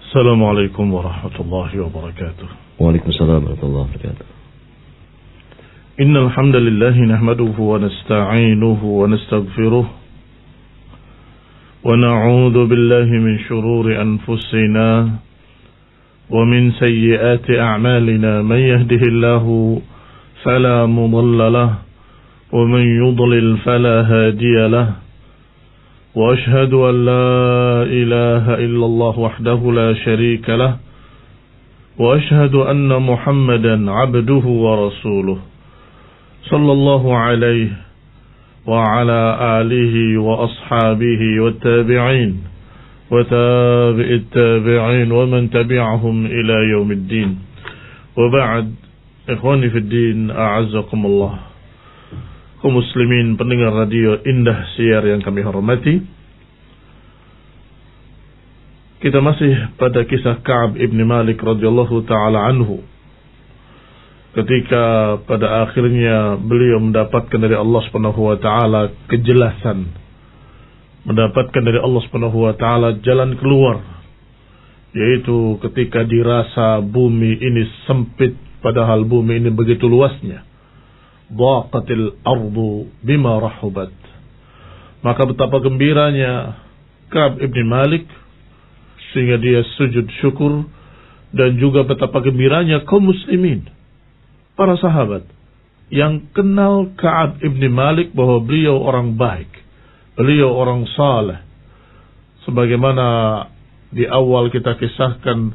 السلام عليكم ورحمة الله وبركاته. وعليكم السلام ورحمة الله وبركاته. إن الحمد لله نحمده ونستعينه ونستغفره ونعوذ بالله من شرور أنفسنا ومن سيئات أعمالنا. من يهده الله فلا مضل له ومن يضلل فلا هادي له. وأشهد أن لا إله إلا الله وحده لا شريك له. وأشهد أن محمدا عبده ورسوله صلى الله عليه وعلى آله وأصحابه والتابعين وتابع التابعين ومن تبعهم إلى يوم الدين. وبعد، إخواني في الدين أعزكم الله. Kaum muslimin pendengar radio Indah Siar yang kami hormati, kita masih pada kisah Ka'ab ibn Malik radhiyallahu ta'ala anhu, ketika pada akhirnya beliau mendapatkan dari Allah subhanahu wa ta'ala kejelasan, mendapatkan dari Allah subhanahu wa ta'ala jalan keluar, yaitu ketika dirasa bumi ini sempit padahal bumi ini begitu luasnya. Dhaqatil ardu bima rahubat. Maka betapa gembiranya Ka'ab ibn Malik sehingga dia sujud syukur, dan juga betapa gembiranya kaum muslimin, para sahabat yang kenal Ka'ab ibn Malik bahwa beliau orang baik, beliau orang saleh. Sebagaimana di awal kita kisahkan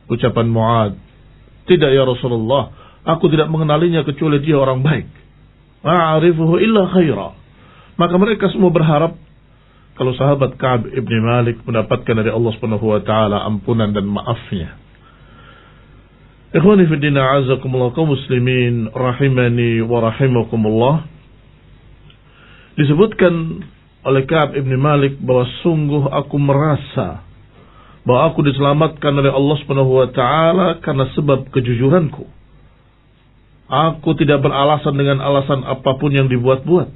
ucapan Mu'ad, tidak ya Rasulullah, aku tidak mengenalinya kecuali dia orang baik. Ma'arifuhu illa khaira. Maka mereka semua berharap kalau sahabat Ka'ab ibn Malik mendapatkan dari Allah Subhanahu wa taala ampunan dan maafnya. Ikhwani fi din, a'azakumullah, kaum muslimin rahimani wa rahimakumullah. Disebutkan oleh Ka'ab ibn Malik bahwa sungguh aku merasa bahwa aku diselamatkan oleh Allah Subhanahu wa taala karena sebab kejujuranku. Aku tidak beralasan dengan alasan apapun yang dibuat-buat.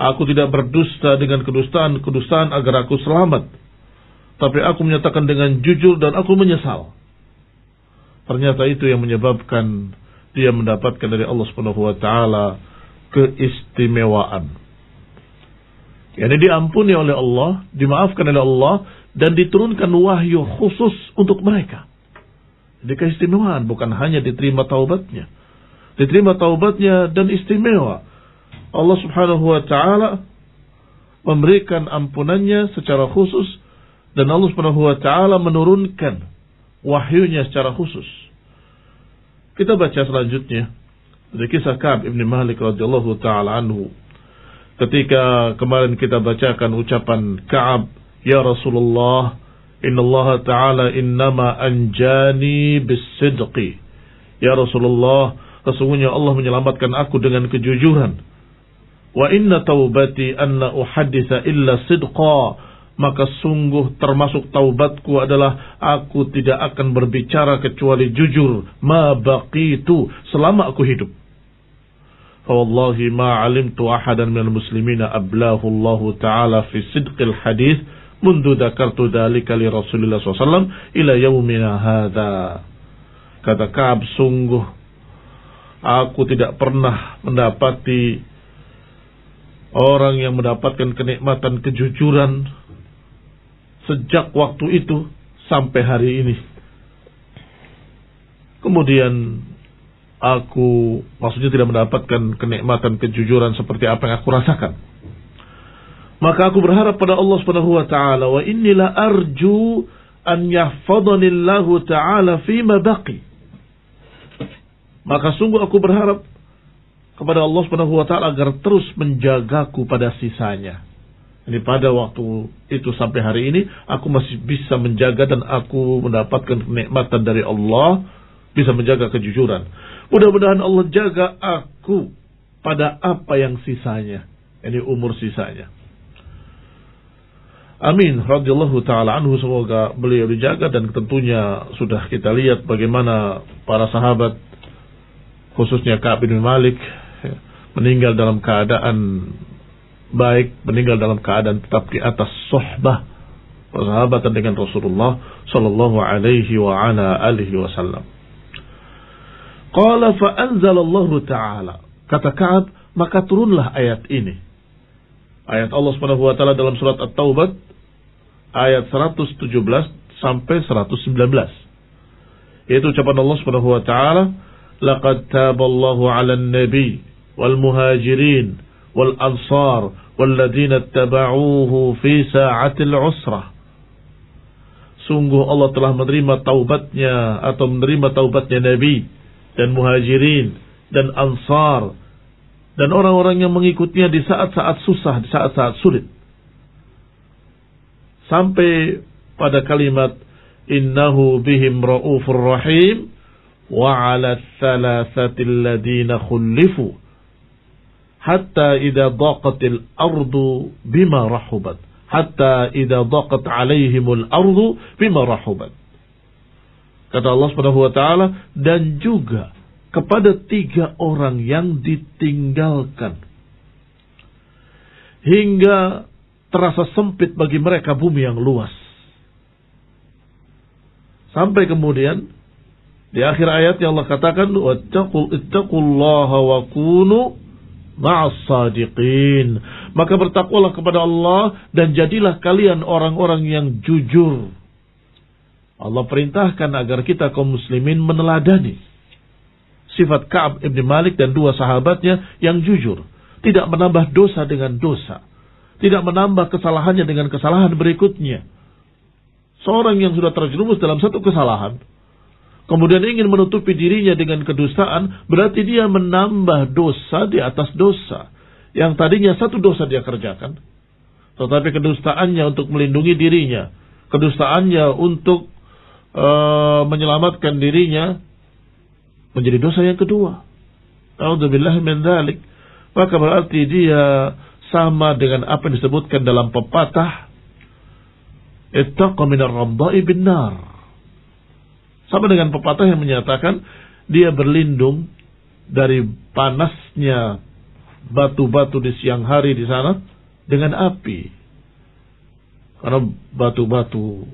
Aku tidak berdusta dengan kedustaan agar aku selamat. Tapi aku menyatakan dengan jujur dan aku menyesal. Ternyata itu yang menyebabkan dia mendapatkan dari Allah Subhanahu wa taala keistimewaan. Yani diampuni oleh Allah, dimaafkan oleh Allah, dan diturunkan wahyu khusus untuk mereka. Jadi keistimewaan, bukan hanya diterima taubatnya. Diterima taubatnya dan istimewa. Allah Subhanahu wa taala memberikan ampunannya secara khusus, dan Allah Subhanahu wa taala menurunkan wahyunya secara khusus. Kita baca selanjutnya dari kisah Ka'ab ibn Malik radhiyallahu taala anhu. Ketika kemarin kita bacakan ucapan Ka'ab, ya Rasulullah, innallaha ta'ala innama anjani bis-sidqi. Ya Rasulullah, sesungguhnya Allah menyelamatkan aku dengan kejujuran. Wa inna taubati anna uhadditsa illa sidqa. Maka sungguh termasuk taubatku adalah aku tidak akan berbicara kecuali jujur. Ma baqitu, selama aku hidup. Fa wallahi ma alimtu ahadan minal muslimina ablahu Allah ta'ala fi sidqil hadith mundu dzakartu dzalika li Rasulillah SAW ila yaumina hadza. Kata Ka'ab, sungguh aku tidak pernah mendapati orang yang mendapatkan kenikmatan kejujuran sejak waktu itu sampai hari ini. Kemudian aku maksudnya tidak mendapatkan kenikmatan kejujuran seperti apa yang aku rasakan. Maka aku berharap pada Allah Subhanahu wa taala, wa inni la arju an yahfadhani Allah taala fima baqi. Maka sungguh aku berharap kepada Allah Subhanahu wa taala agar terus menjagaku pada sisanya. Jadi pada waktu itu sampai hari ini aku masih bisa menjaga dan aku mendapatkan kenikmatan dari Allah, bisa menjaga kejujuran. Mudah-mudahan Allah jaga aku pada apa yang sisanya, ini umur sisanya. Amin radhiyallahu taala anhu, semoga beliau dijaga. Dan tentunya sudah kita lihat bagaimana para sahabat, khususnya Ka'ab bin Malik, meninggal dalam keadaan baik, meninggal dalam keadaan tetap di atas sohbah, persahabatan dengan Rasulullah sallallahu alaihi wa ala alihi wasallam. Qala fa anzalallahu ta'ala. Kata Ka'ab, maka turunlah ayat ini. Ayat Allah Subhanahu wa taala dalam surat At-Taubah ayat 117 sampai 119. Yaitu ucapan Allah Subhanahu wa taala, laqad taballahu 'alan nabi wal muhajirin wal ansar wal ladzina ittaba'uuhu fi sa'atil 'usrah. Sungguh Allah telah menerima taubatnya atau menerima taubatnya Nabi dan muhajirin dan ansar dan orang-orang yang mengikutinya di saat-saat susah, di saat-saat sulit. Sampai pada kalimat innahu bihim ra'ufur rahim wa 'ala thalathatil ladzina khulifu hatta idza daqatil ardu bima rahubat hatta idza daqat 'alaihimul ardu bima rahubat. Kata Allah Subhanahu wa taala, dan juga kepada 3 orang yang ditinggalkan hingga terasa sempit bagi mereka bumi yang luas. Sampai kemudian di akhir ayat yang Allah katakan, ittaqullaha wa kunu ma'as sadiqin. Maka bertakwalah kepada Allah dan jadilah kalian orang-orang yang jujur. Allah perintahkan agar kita kaum muslimin meneladani sifat Ka'ab ibn Malik dan 2 sahabatnya yang jujur. Tidak menambah dosa dengan dosa. Tidak menambah kesalahannya dengan kesalahan berikutnya. Seorang yang sudah terjerumus dalam satu kesalahan, kemudian ingin menutupi dirinya dengan kedustaan, berarti dia menambah dosa di atas dosa. Yang tadinya 1 dosa dia kerjakan, tetapi kedustaannya untuk melindungi dirinya, kedustaannya untuk menyelamatkan dirinya, menjadi dosa yang kedua. A'udzubillahi min dzalik. Maka berarti dia sama dengan apa yang disebutkan dalam pepatah, ittaqa minar ramda'i bin nar. Sama dengan pepatah yang menyatakan dia berlindung dari panasnya batu-batu di siang hari di sana dengan api. Karena batu-batu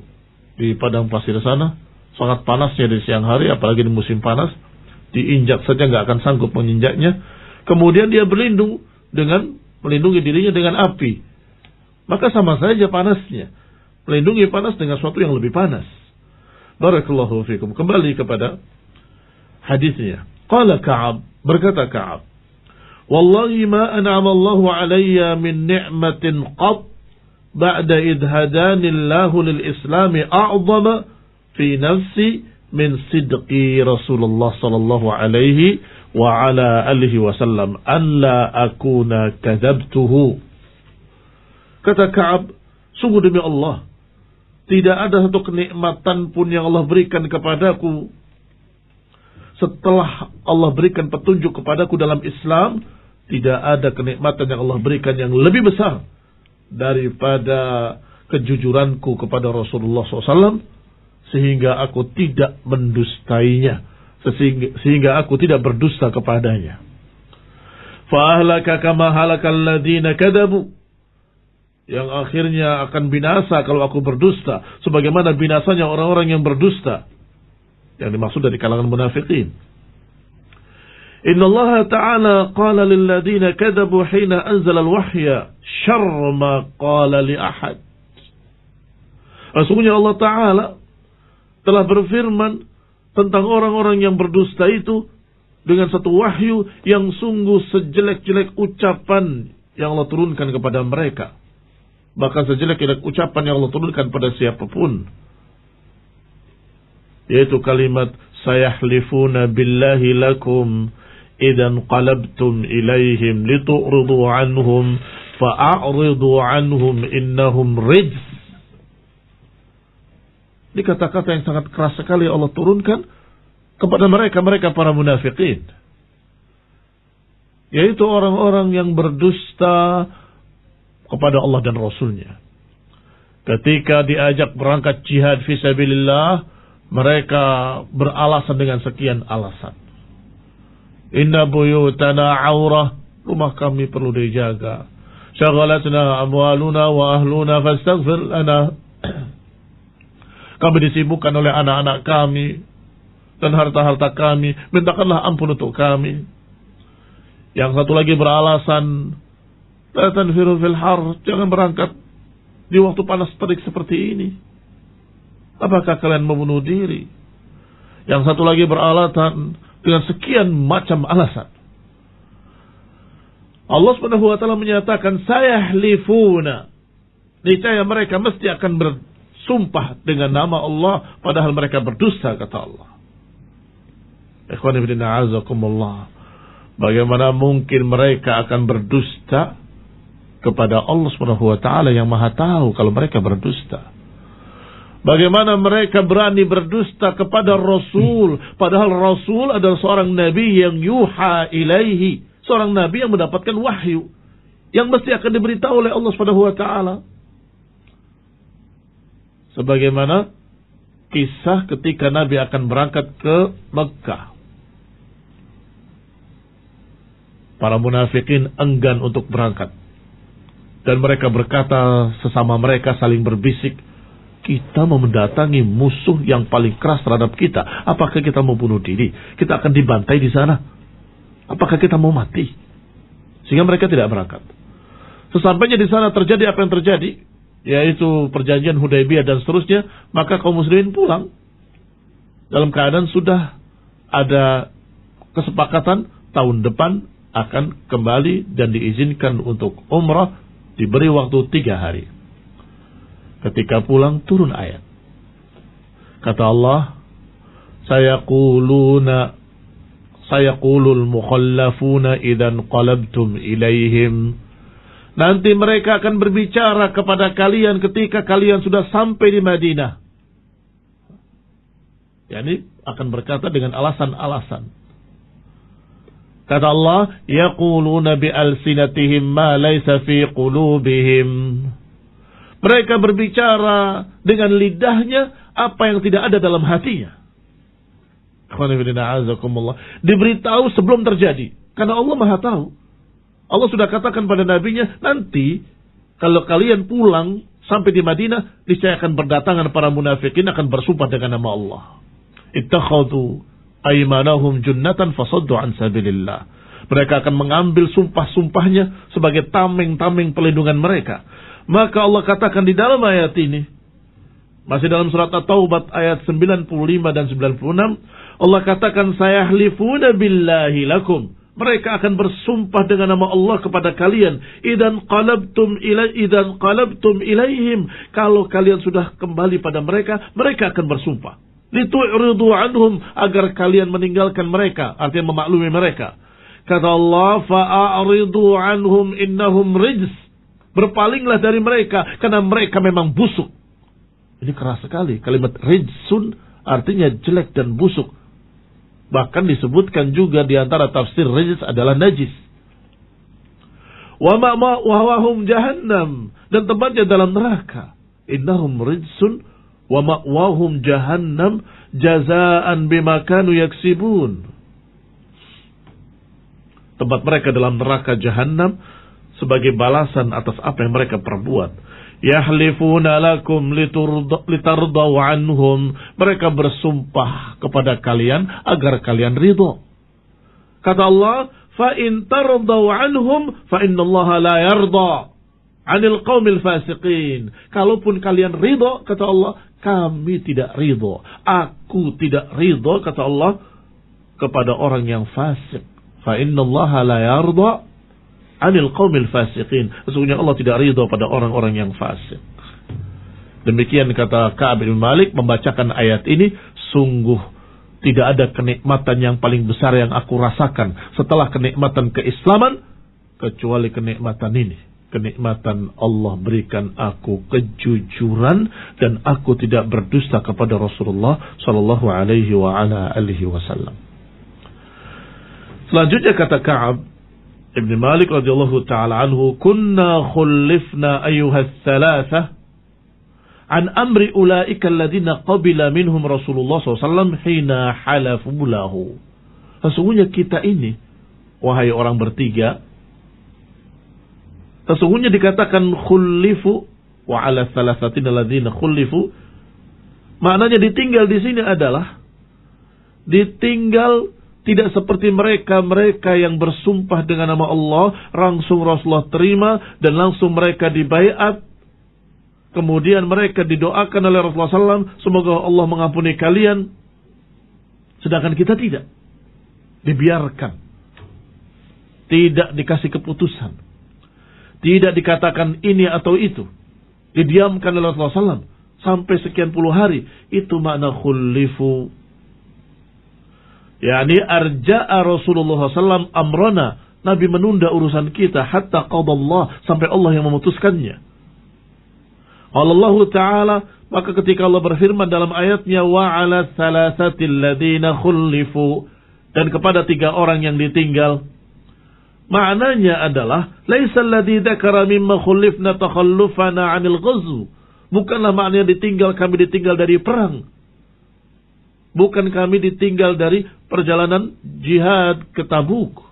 di padang pasir sana sangat panasnya di siang hari, apalagi di musim panas. Diinjak saja nggak akan sanggup menginjaknya. Kemudian dia berlindung dengan melindungi dirinya dengan api. Maka sama saja panasnya. Melindungi panas dengan sesuatu yang lebih panas. Barakallahu fikum. Kembali kepada hadisnya. Qala Ka'ab, berkata Ka'ab, wallahi ma an'ama Allahu alayya min ni'matin qat ba'da idh hadani Allahu lil islami a'zama fi nafsi min sidqi Rasulullah sallallahu alaihi wa ala alihi wasallam an la akuna kadzabtuhu. Kata Ka'ab, sungguh demi Allah, tidak ada satu kenikmatan pun yang Allah berikan kepadaku setelah Allah berikan petunjuk kepadaku dalam Islam. Tidak ada kenikmatan yang Allah berikan yang lebih besar daripada kejujuranku kepada Rasulullah SAW, sehingga aku tidak mendustainya, sehingga aku tidak berdusta kepadanya. Fa'ahlaka kama halakal ladina kadabu, yang akhirnya akan binasa kalau aku berdusta, sebagaimana binasanya orang-orang yang berdusta, yang dimaksud dari kalangan munafikin. Inna Allah Ta'ala qala lil ladina kadabu hina anzala al-wahya syarra ma qala li ahad. Sesungguhnya Allah Ta'ala telah berfirman tentang orang-orang yang berdusta itu dengan satu wahyu yang sungguh sejelek-jelek ucapan yang Allah turunkan kepada mereka. Bahkan sejelek-jelek ucapan yang Allah turunkan pada siapapun, yaitu kalimat sayahlifuna billahi lakum idan qalabtum ilaihim litu'ridu anhum fa'a'ridu anhum innahum rijs. Ini kata-kata yang sangat keras sekali Allah turunkan kepada mereka para munafikin, yaitu orang-orang yang berdusta kepada Allah dan Rasulnya. Ketika diajak berangkat jihad fisabilillah, mereka beralasan dengan sekian alasan. Inna buyutana aurah, rumah kami perlu dijaga. Syaghalatna amwaluna wa ahluna fastaghfir lana. Kami disibukkan oleh anak-anak kami dan harta-harta kami. Mintakanlah ampun untuk kami. Yang satu lagi beralasan, la tanfiru fil har, jangan berangkat di waktu panas terik seperti ini. Apakah kalian membunuh diri? Yang satu lagi beralasan dengan sekian macam alasan. Allah Subhanahu wa taala menyatakan, sayahlifuna, niscaya mereka mesti akan bersumpah dengan nama Allah padahal mereka berdusta, kata Allah. Ikhwani fillah, azakumullah. Bagaimana mungkin mereka akan berdusta kepada Allah Subhanahu wa taala yang Maha tahu kalau mereka berdusta? Bagaimana mereka berani berdusta kepada Rasul, padahal Rasul adalah seorang nabi yang yuha ilaihi, seorang nabi yang mendapatkan wahyu yang mesti akan diberitahu oleh Allah Subhanahu wa taala. Sebagaimana kisah ketika Nabi akan berangkat ke Mekkah. Para munafikin enggan untuk berangkat. Dan mereka berkata sesama mereka, saling berbisik, kita mau mendatangi musuh yang paling keras terhadap kita. Apakah kita mau bunuh diri? Kita akan dibantai di sana. Apakah kita mau mati? Sehingga mereka tidak berangkat. Sesampainya di sana terjadi apa yang terjadi, yaitu perjanjian Hudaybiyah dan seterusnya. Maka kaum muslimin pulang dalam keadaan sudah ada kesepakatan tahun depan akan kembali dan diizinkan untuk umrah, diberi waktu 3 hari. Ketika pulang turun ayat. Kata Allah, sayaqulul mukhallafuna idzan qalabtum ilaihim. Nanti mereka akan berbicara kepada kalian ketika kalian sudah sampai di Madinah. Yani akan berkata dengan alasan-alasan. Kata Allah, yaquluna bi alsinatihim ma laysa fi qulubihim. Mereka berbicara dengan lidahnya apa yang tidak ada dalam hatinya. Diberitahu sebelum terjadi, karena Allah Maha tahu. Allah sudah katakan pada nabinya, nanti kalau kalian pulang sampai di Madinah, niscaya akan berdatangan para munafikin, akan bersumpah dengan nama Allah. Ittakhadhu aymanahum junnatan fasaddu an sabilillah. Mereka akan mengambil sumpah-sumpahnya sebagai tameng-tameng pelindungan mereka. Maka Allah katakan di dalam ayat ini, masih dalam surat At-Taubah ayat 95 dan 96, Allah katakan, sayahlifuna billahi lakum. Mereka akan bersumpah dengan nama Allah kepada kalian. Idzan qalabtum ilaihim. Kalau kalian sudah kembali pada mereka, mereka akan bersumpah. Litu'ridu anhum, agar kalian meninggalkan mereka, artinya memaklumi mereka. Kata Allah, fa'aridu anhum innahum rijs. Berpalinglah dari mereka, karena mereka memang busuk. Ini keras sekali. Kalimat rijsun artinya jelek dan busuk. Bahkan disebutkan juga di antara tafsir rijs adalah najis. Wa ma'wahum jahannam, dan tempatnya dalam neraka. Innahum rijsun wa ma'wahum jahannam jazaan bima kanu yaksibun. Tempat mereka dalam neraka jahannam sebagai balasan atas apa yang mereka perbuat. Yahlifuna lakum litardau anhum. Mereka bersumpah kepada kalian agar kalian ridho. Kata Allah, fa in tardau anhum fa innallaha la yarda 'anil qaumil fasiqin. Kalaupun kalian ridho, kata Allah, kami tidak ridho. Aku tidak ridho, kata Allah, kepada orang yang fasik. Fa innallaha la yarda 'anil qaumil fasiqin. Sesungguhnya Allah tidak ridho pada orang-orang yang fasik. Demikian kata Ka'ab bin Malik membacakan ayat ini, sungguh tidak ada kenikmatan yang paling besar yang aku rasakan setelah kenikmatan keislaman kecuali kenikmatan ini. Kenikmatan Allah berikan aku kejujuran dan aku tidak berdusta kepada Rasulullah sallallahu alaihi wa ala alihi wasallam. Selanjutnya kata Ka'ab Ibn Malik radhiyallahu ta'ala anhu, kunna khullifna ayyuhas thalathah an amri ulaika alladhina qabila minhum Rasulullah SAW hina halafu lahu. Sesungguhnya kita ini, wahai orang bertiga, sesungguhnya dikatakan khullifu wa ala thalathatin alladhina khullifu, Maknanya ditinggal di sini adalah ditinggal tidak seperti mereka yang bersumpah dengan nama Allah, langsung Rasulullah terima dan langsung mereka dibaiat. Kemudian mereka didoakan oleh Rasulullah SAW, semoga Allah mengampuni kalian. Sedangkan kita tidak. Dibiarkan. Tidak dikasih keputusan. Tidak dikatakan ini atau itu. Didiamkan oleh Rasulullah SAW sampai sekian puluh hari. Itu makna khullifu. Yani arja'a Rasulullah SAW amrona. Nabi menunda urusan kita hatta qadallah, sampai Allah yang memutuskannya. Allah Ta'ala, maka ketika Allah berfirman dalam ayatnya wa 'ala thalathatil ladzina khullifu, dan kepada 3 orang yang ditinggal, maknanya adalah laisal ladzi dzakara mimma khullifna takhallufana 'anil ghazw. Bukanlah maknanya ditinggal, kami ditinggal dari perang. Bukan kami ditinggal dari perjalanan jihad ke Tabuk.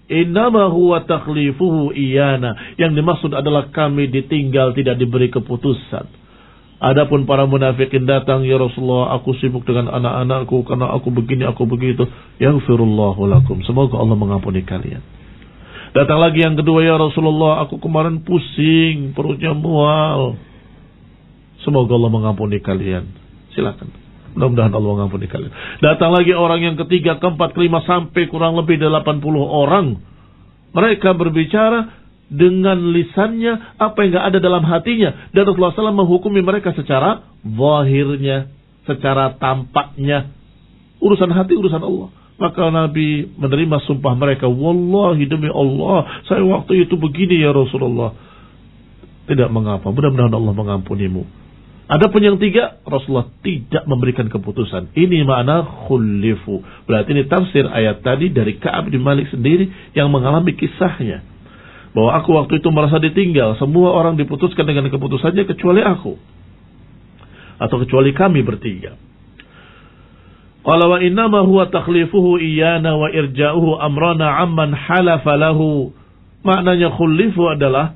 Innama huwa takhlifuhu iyana. Yang dimaksud adalah kami ditinggal, tidak diberi keputusan. Adapun para munafikin datang, ya Rasulullah, aku sibuk dengan anak-anakku karena aku begini, aku begitu. Yaghfirullahu lakum. Semoga Allah mengampuni kalian. Datang lagi yang kedua, ya Rasulullah, aku kemarin pusing, perutnya mual. Semoga Allah mengampuni kalian. Silakan. Mudah-mudahan Allah mengampuni kalian. Datang lagi orang yang ketiga, keempat, kelima, sampai kurang lebih 80 orang. Mereka berbicara dengan lisannya apa yang gak ada dalam hatinya. Dan Rasulullah SAW menghukumi mereka secara zahirnya, secara tampaknya. Urusan hati, urusan Allah. Maka Nabi menerima sumpah mereka. Wallahi demi Allah, saya waktu itu begini ya Rasulullah. Tidak mengapa, mudah-mudahan Allah mengampunimu. Adapun yang 3, Rasulullah tidak memberikan keputusan. Ini makna khullifu. Berarti ini tafsir ayat tadi dari Ka'ab bin Malik sendiri yang mengalami kisahnya. Bahwa aku waktu itu merasa ditinggal. Semua orang diputuskan dengan keputusannya kecuali aku. Atau kecuali kami bertiga. Qala wa innama huwa takhlifuhu iyana wa irja'uhu amrana amman halafa lahu. Maknanya khullifu adalah,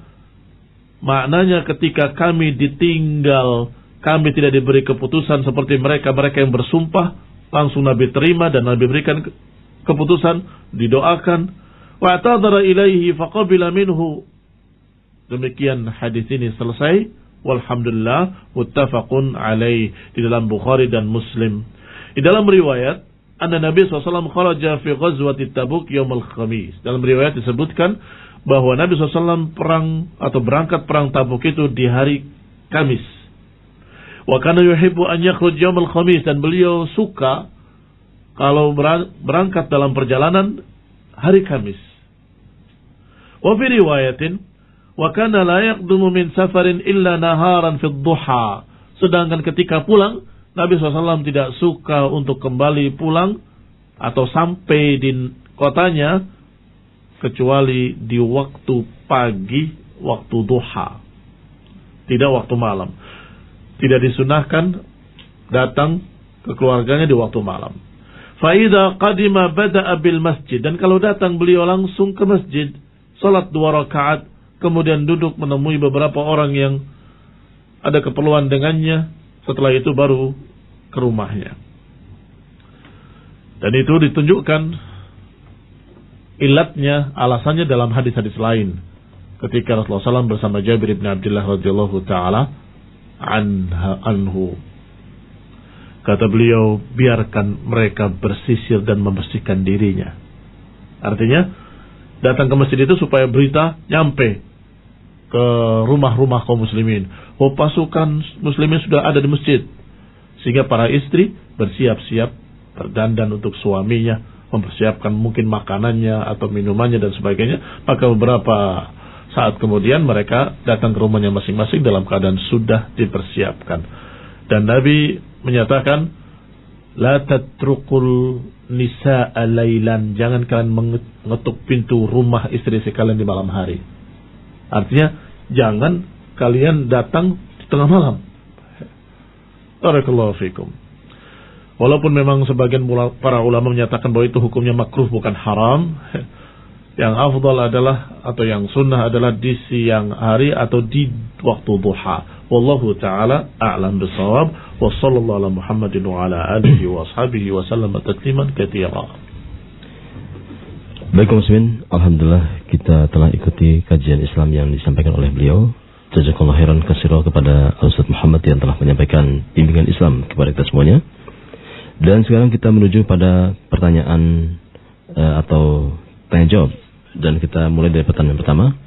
maknanya ketika kami ditinggal, kami tidak diberi keputusan seperti mereka yang bersumpah, langsung Nabi terima dan Nabi berikan keputusan, didoakan. Wa atadara ilaihi faqabila minhu. Demikian hadis ini selesai. Walhamdulillah muttafaqun alaih, di dalam Bukhari dan Muslim. Di dalam riwayat, anna Nabi SAW kharaja fi ghazwati Tabuk yaumul khamis. Dalam riwayat disebutkan bahwa Nabi SAW perang atau berangkat perang Tabuk itu di hari Kamis. Wa kana yuhibbu an yakhruj yaumul khamis, dan beliau suka kalau berangkat dalam perjalanan hari Kamis. Wa fi riwayatin wa kana la yaqdumu min safarin illa naharan fi dhuha. Sedangkan ketika pulang, Nabi SAW tidak suka untuk kembali pulang atau sampai di kotanya kecuali di waktu pagi, waktu duha, tidak waktu malam. Tidak disunahkan datang ke keluarganya di waktu malam. Fa idza qadima bada'a bil masjid, dan kalau datang beliau langsung ke masjid, salat 2 rakaat, kemudian duduk menemui beberapa orang yang ada keperluan dengannya, setelah itu baru ke rumahnya. Dan itu ditunjukkan ilatnya, alasannya dalam hadis-hadis lain. Ketika Rasulullah SAW bersama Jabir bin Abdullah radhiyallahu taala anhu, kata beliau, biarkan mereka bersisir dan membersihkan dirinya. Artinya datang ke masjid itu supaya berita nyampe ke rumah-rumah kaum muslimin. Oh, pasukan muslimin sudah ada di masjid. Sehingga para istri bersiap-siap berdandan untuk suaminya, mempersiapkan mungkin makanannya atau minumannya dan sebagainya. Maka beberapa saat kemudian mereka datang ke rumahnya masing-masing dalam keadaan sudah dipersiapkan. Dan Nabi menyatakan, la tatrukul nisa'a lailan, jangan kalian mengetuk pintu rumah istri kalian di malam hari. Artinya jangan kalian datang di tengah malam. Barakallahu fikum. Walaupun memang sebagian para ulama menyatakan bahwa itu hukumnya makruh bukan haram, Yang afdal adalah atau yang sunnah adalah di siang hari atau di waktu duha. Wallahu taala a'lam bissawab. Wa sallallahu ala Muhammadin wa ala alihi wa ashabihi wa sallam tasliman katsira. Baik muslimin, alhamdulillah kita telah ikuti kajian Islam yang disampaikan oleh beliau. Jazakallahu khairan katsira kepada Ustaz Muhammad yang telah menyampaikan bimbingan Islam kepada kita semuanya. Dan sekarang kita menuju pada pertanyaan atau tanya jawab, dan kita mulai dari pertanyaan pertama.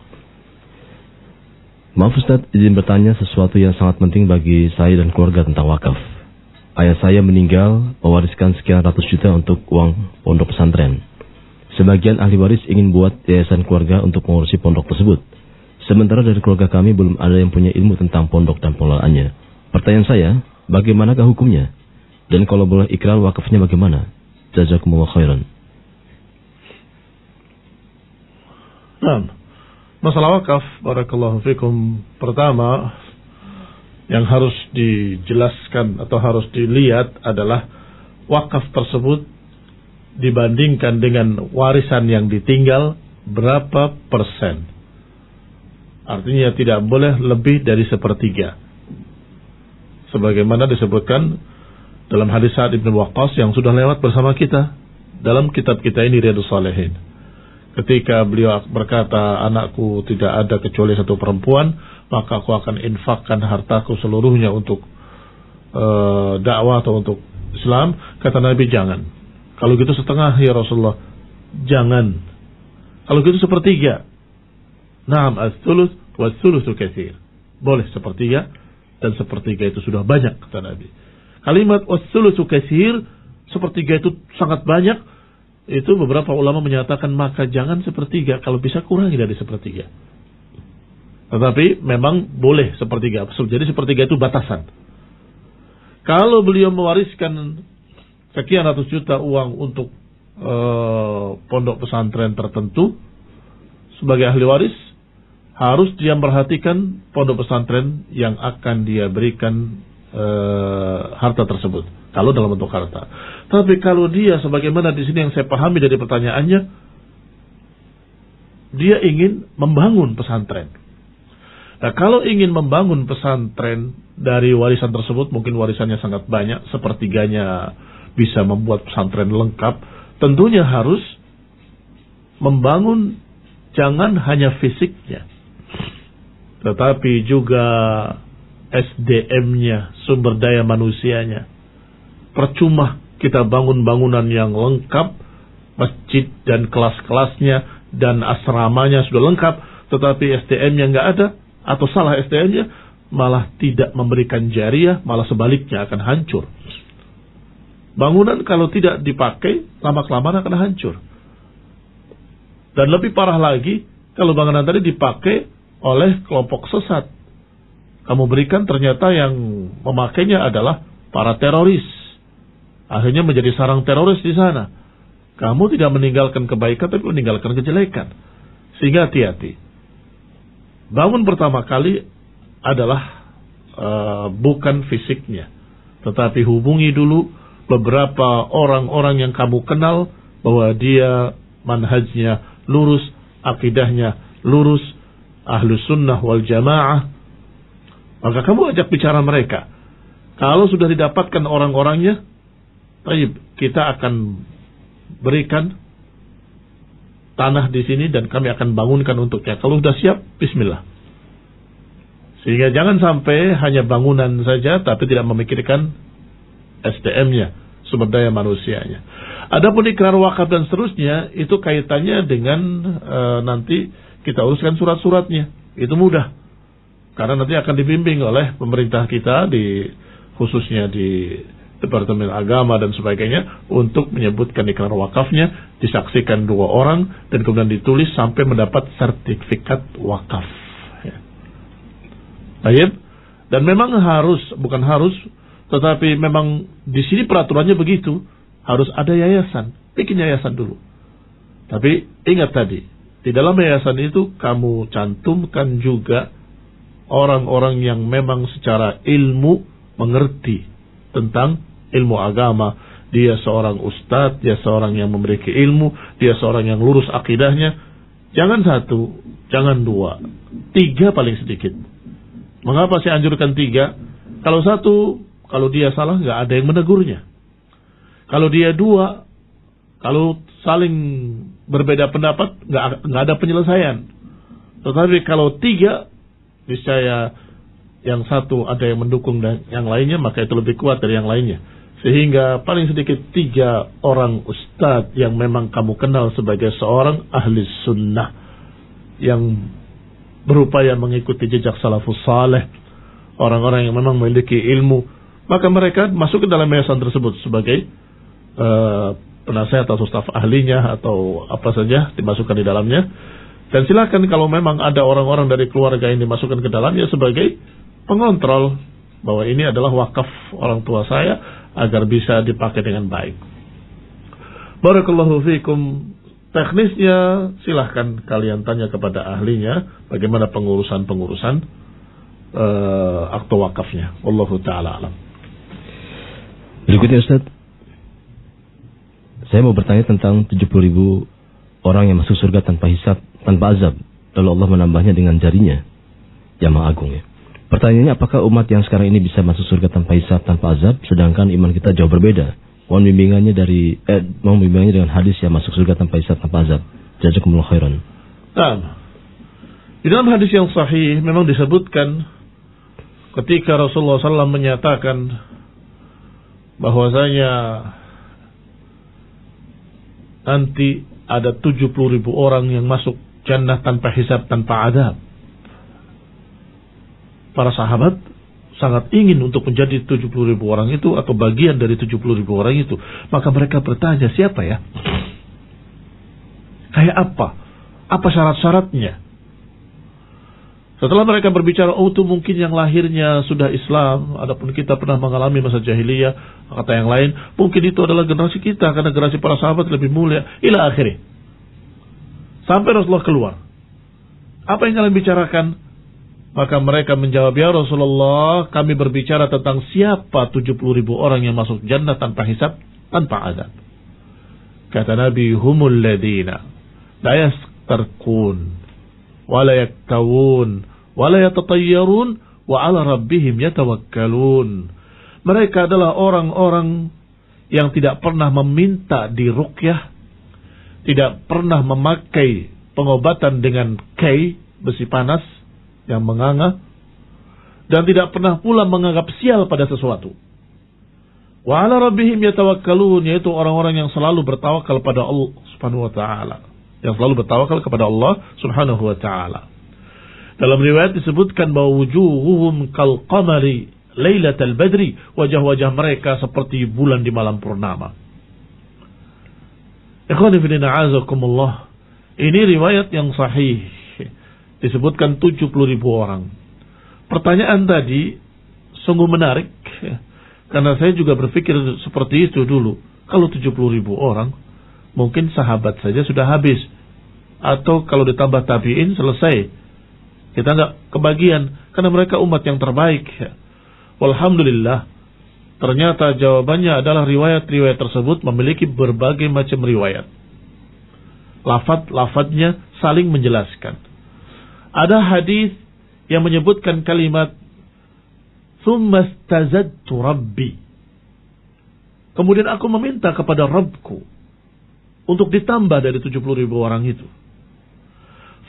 Maaf Ustaz, izin bertanya sesuatu yang sangat penting bagi saya dan keluarga tentang wakaf. Ayah saya meninggal mewariskan sekian ratus juta untuk uang pondok pesantren. Sebagian ahli waris ingin buat yayasan keluarga untuk mengurusi pondok tersebut. Sementara dari keluarga kami belum ada yang punya ilmu tentang pondok dan pengelolaannya. Pertanyaan saya, bagaimanakah hukumnya? Dan kalau boleh ikrar wakafnya bagaimana? Jazakumullah khairan. Nah, masalah wakaf, barakallahu fikum, pertama yang harus dijelaskan atau harus dilihat adalah wakaf tersebut dibandingkan dengan warisan yang ditinggal berapa persen. Artinya tidak boleh lebih dari sepertiga. Sebagaimana disebutkan dalam hadis Sa'ad bin Waqqas yang sudah lewat bersama kita dalam kitab kita ini, Riyadhus Shalihin. Ketika beliau berkata, anakku tidak ada kecuali satu perempuan, maka aku akan infakkan hartaku seluruhnya untuk dakwah atau untuk Islam. Kata Nabi, jangan. Kalau gitu setengah ya Rasulullah. Jangan. Kalau gitu sepertiga. Naam as-thuluth was-thuluthu katsir. Boleh sepertiga, dan sepertiga itu sudah banyak, kata Nabi. Kalimat was-thuluthu katsir, sepertiga itu sangat banyak. Itu beberapa ulama menyatakan maka jangan sepertiga, kalau bisa kurangi dari sepertiga. Tetapi memang boleh sepertiga. Jadi sepertiga itu batasan. Kalau beliau mewariskan sekian ratus juta uang untuk pondok pesantren tertentu, sebagai ahli waris harus dia memperhatikan pondok pesantren yang akan dia berikan harta tersebut. Kalau dalam bentuk harta. Tapi kalau dia, sebagaimana di sini yang saya pahami dari pertanyaannya, dia ingin membangun pesantren. Nah, kalau ingin membangun pesantren dari warisan tersebut, mungkin warisannya sangat banyak, sepertiganya bisa membuat pesantren lengkap, tentunya harus membangun jangan hanya fisiknya, tetapi juga SDM-nya, sumber daya manusianya. Percuma kita bangun bangunan yang lengkap, masjid dan kelas-kelasnya dan asramanya sudah lengkap, tetapi SDM-nya nggak ada, atau salah SDM-nya, malah tidak memberikan jariah, malah sebaliknya akan hancur. Bangunan kalau tidak dipakai, lama-kelamaan akan hancur. Dan lebih parah lagi, kalau bangunan tadi dipakai oleh kelompok sesat. Kamu berikan, ternyata yang memakainya adalah para teroris. Akhirnya menjadi sarang teroris di sana. Kamu tidak meninggalkan kebaikan, tapi meninggalkan kejelekan. Sehingga hati-hati. Bangun pertama kali adalah bukan fisiknya, tetapi hubungi dulu beberapa orang-orang yang kamu kenal bahwa dia manhajnya lurus, akidahnya lurus, ahlus sunnah wal jamaah. Maka kamu ajak bicara mereka. Kalau sudah didapatkan orang-orangnya, baik, kita akan berikan tanah di sini dan kami akan bangunkan untuknya. Kalau sudah siap, bismillah. Sehingga jangan sampai hanya bangunan saja tapi tidak memikirkan SDM-nya, sumber daya manusianya. Adapun ikrar wakaf dan seterusnya, itu kaitannya dengan nanti kita uruskan surat-suratnya. Itu mudah. Karena nanti akan dibimbing oleh pemerintah kita, khususnya di Departemen Agama dan sebagainya, untuk menyebutkan ikrar wakafnya, disaksikan 2 orang, dan kemudian ditulis sampai mendapat sertifikat wakaf. Baik. Dan memang harus, bukan harus, tetapi memang di sini peraturannya begitu, harus ada yayasan. Bikin yayasan dulu. Tapi ingat tadi, di dalam yayasan itu kamu cantumkan juga orang-orang yang memang secara ilmu mengerti tentang ilmu agama. Dia seorang ustadz, dia seorang yang memiliki ilmu, dia seorang yang lurus akidahnya. Jangan 1, jangan 2, 3 paling sedikit. Mengapa saya anjurkan 3? Kalau 1, kalau dia salah nggak ada yang menegurnya. Kalau dia 2, kalau saling berbeda pendapat nggak ada penyelesaian. Tetapi kalau 3, niscaya yang 1 ada yang mendukung dan yang lainnya, maka itu lebih kuat dari yang lainnya. Sehingga paling sedikit 3 orang ustadz yang memang kamu kenal sebagai seorang ahli sunnah yang berupaya mengikuti jejak salafus saleh, orang-orang yang memang memiliki ilmu, maka mereka masuk ke dalam yayasan tersebut sebagai penasehat atau staf ahlinya atau apa saja dimasukkan di dalamnya. Dan silakan kalau memang ada orang-orang dari keluarga yang dimasukkan ke dalamnya sebagai pengontrol bahwa ini adalah wakaf orang tua saya agar bisa dipakai dengan baik. Barakallahu fikum. Teknisnya silahkan kalian tanya kepada ahlinya bagaimana pengurusan akte wakafnya. Wallahu ta'ala alam. Berikutnya Ustaz, saya mau bertanya tentang 70.000 orang yang masuk surga tanpa hisab, tanpa azab, lalu Allah menambahnya dengan jarinya, Jamaah Agung ya. Pertanyaannya, apakah umat yang sekarang ini bisa masuk surga tanpa hisab, tanpa azab, sedangkan iman kita jauh berbeda? Mohon bimbingannya dengan hadis yang masuk surga tanpa hisab, tanpa azab. Jazakumullah khairan. Nah, di dalam hadis yang sahih memang disebutkan ketika Rasulullah SAW menyatakan bahwasanya nanti ada 70.000 orang yang masuk jannah tanpa hisab, tanpa azab. Para sahabat sangat ingin untuk menjadi 70.000 orang itu atau bagian dari 70.000 orang itu. Maka mereka bertanya, siapa ya? Kayak apa? Apa syarat-syaratnya? Setelah mereka berbicara, oh itu mungkin yang lahirnya sudah Islam, adapun kita pernah mengalami masa jahiliyah, kata yang lain, mungkin itu adalah generasi kita, karena generasi para sahabat lebih mulia, ila akhirnya. Sampai Rasulullah keluar. Apa yang kalian bicarakan? Maka mereka menjawab, ya Rasulullah, kami berbicara tentang siapa 70.000 orang yang masuk jannah tanpa hisab, tanpa azab. Kata Nabi, humul ladina la yastarqun wa la yaktawun wa la yatatayyarun wa ala rabbihim yatawakkalun. Mereka adalah orang-orang yang tidak pernah meminta diruqyah, tidak pernah memakai pengobatan dengan kai, besi panas yang menganga, dan tidak pernah pula menganggap sial pada sesuatu. Wa ala rabbihim yatawakkalun, yaitu orang-orang yang selalu bertawakal pada Allah Subhanahu wa taala, yang selalu bertawakal kepada Allah Subhanahu wa taala. Dalam riwayat disebutkan bahwa wujuhuhum kal qamari lailatal badri, wajah-wajah mereka seperti bulan di malam purnama. Ikhwani fillah a'azakumullah, ini riwayat yang sahih. Disebutkan 70.000 orang. Pertanyaan tadi sungguh menarik, karena saya juga berpikir seperti itu dulu. Kalau 70.000 orang, mungkin sahabat saja sudah habis, atau kalau ditambah tabi'in selesai. Kita nggak kebagian, karena mereka umat yang terbaik. Walhamdulillah, ternyata jawabannya adalah riwayat-riwayat tersebut memiliki berbagai macam riwayat. Lafaz-lafaznya saling menjelaskan. Ada hadis yang menyebutkan kalimat "Tsumma istazadtu Rabbi". Kemudian aku meminta kepada Rabbku untuk ditambah dari 70.000 orang itu.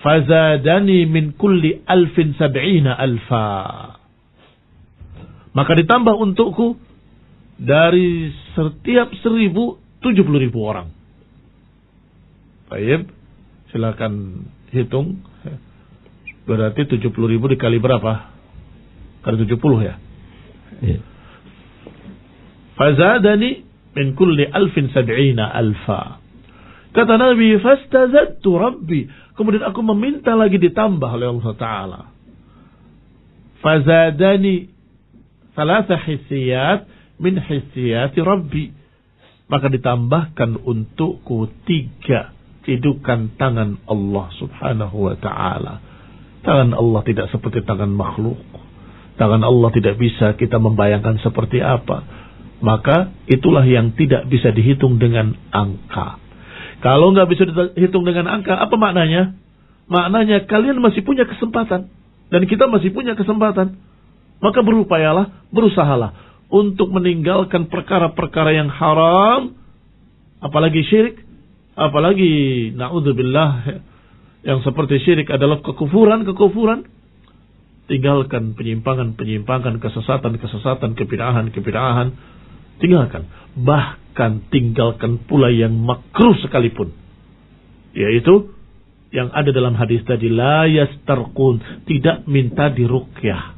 Fazadani min kulli alfin sab'ina alfa. Maka ditambah untukku dari setiap 1.000 70.000 orang. Baik, silakan hitung. Berarti 70.000 dikali berapa? Kali 70 ya. Fazadani min kulli alfin sab'ina alfa. Kata Nabi, fastazadtu Rabbi. Kemudian aku meminta lagi ditambah oleh Allah Ta'ala. Fazadani thalatha hissiyat min hissiyati Rabbi. Maka ditambahkan untukku 3 cidukan tangan Allah Subhanahu wa Ta'ala. Tangan Allah tidak seperti tangan makhluk. Tangan Allah tidak bisa kita membayangkan seperti apa. Maka itulah yang tidak bisa dihitung dengan angka. Kalau nggak bisa dihitung dengan angka, apa maknanya? maknanya kalian masih punya kesempatan. Dan kita masih punya kesempatan. Maka berupayalah, berusahalah untuk meninggalkan perkara-perkara yang haram, apalagi syirik, apalagi na'udzubillah, yang seperti syirik adalah kekufuran. Tinggalkan penyimpangan, kesesatan, kebid'ahan. Tinggalkan. Bahkan tinggalkan pula yang makruh sekalipun. Yaitu yang ada dalam hadis tadi, la yastarqun, tidak minta diruqyah.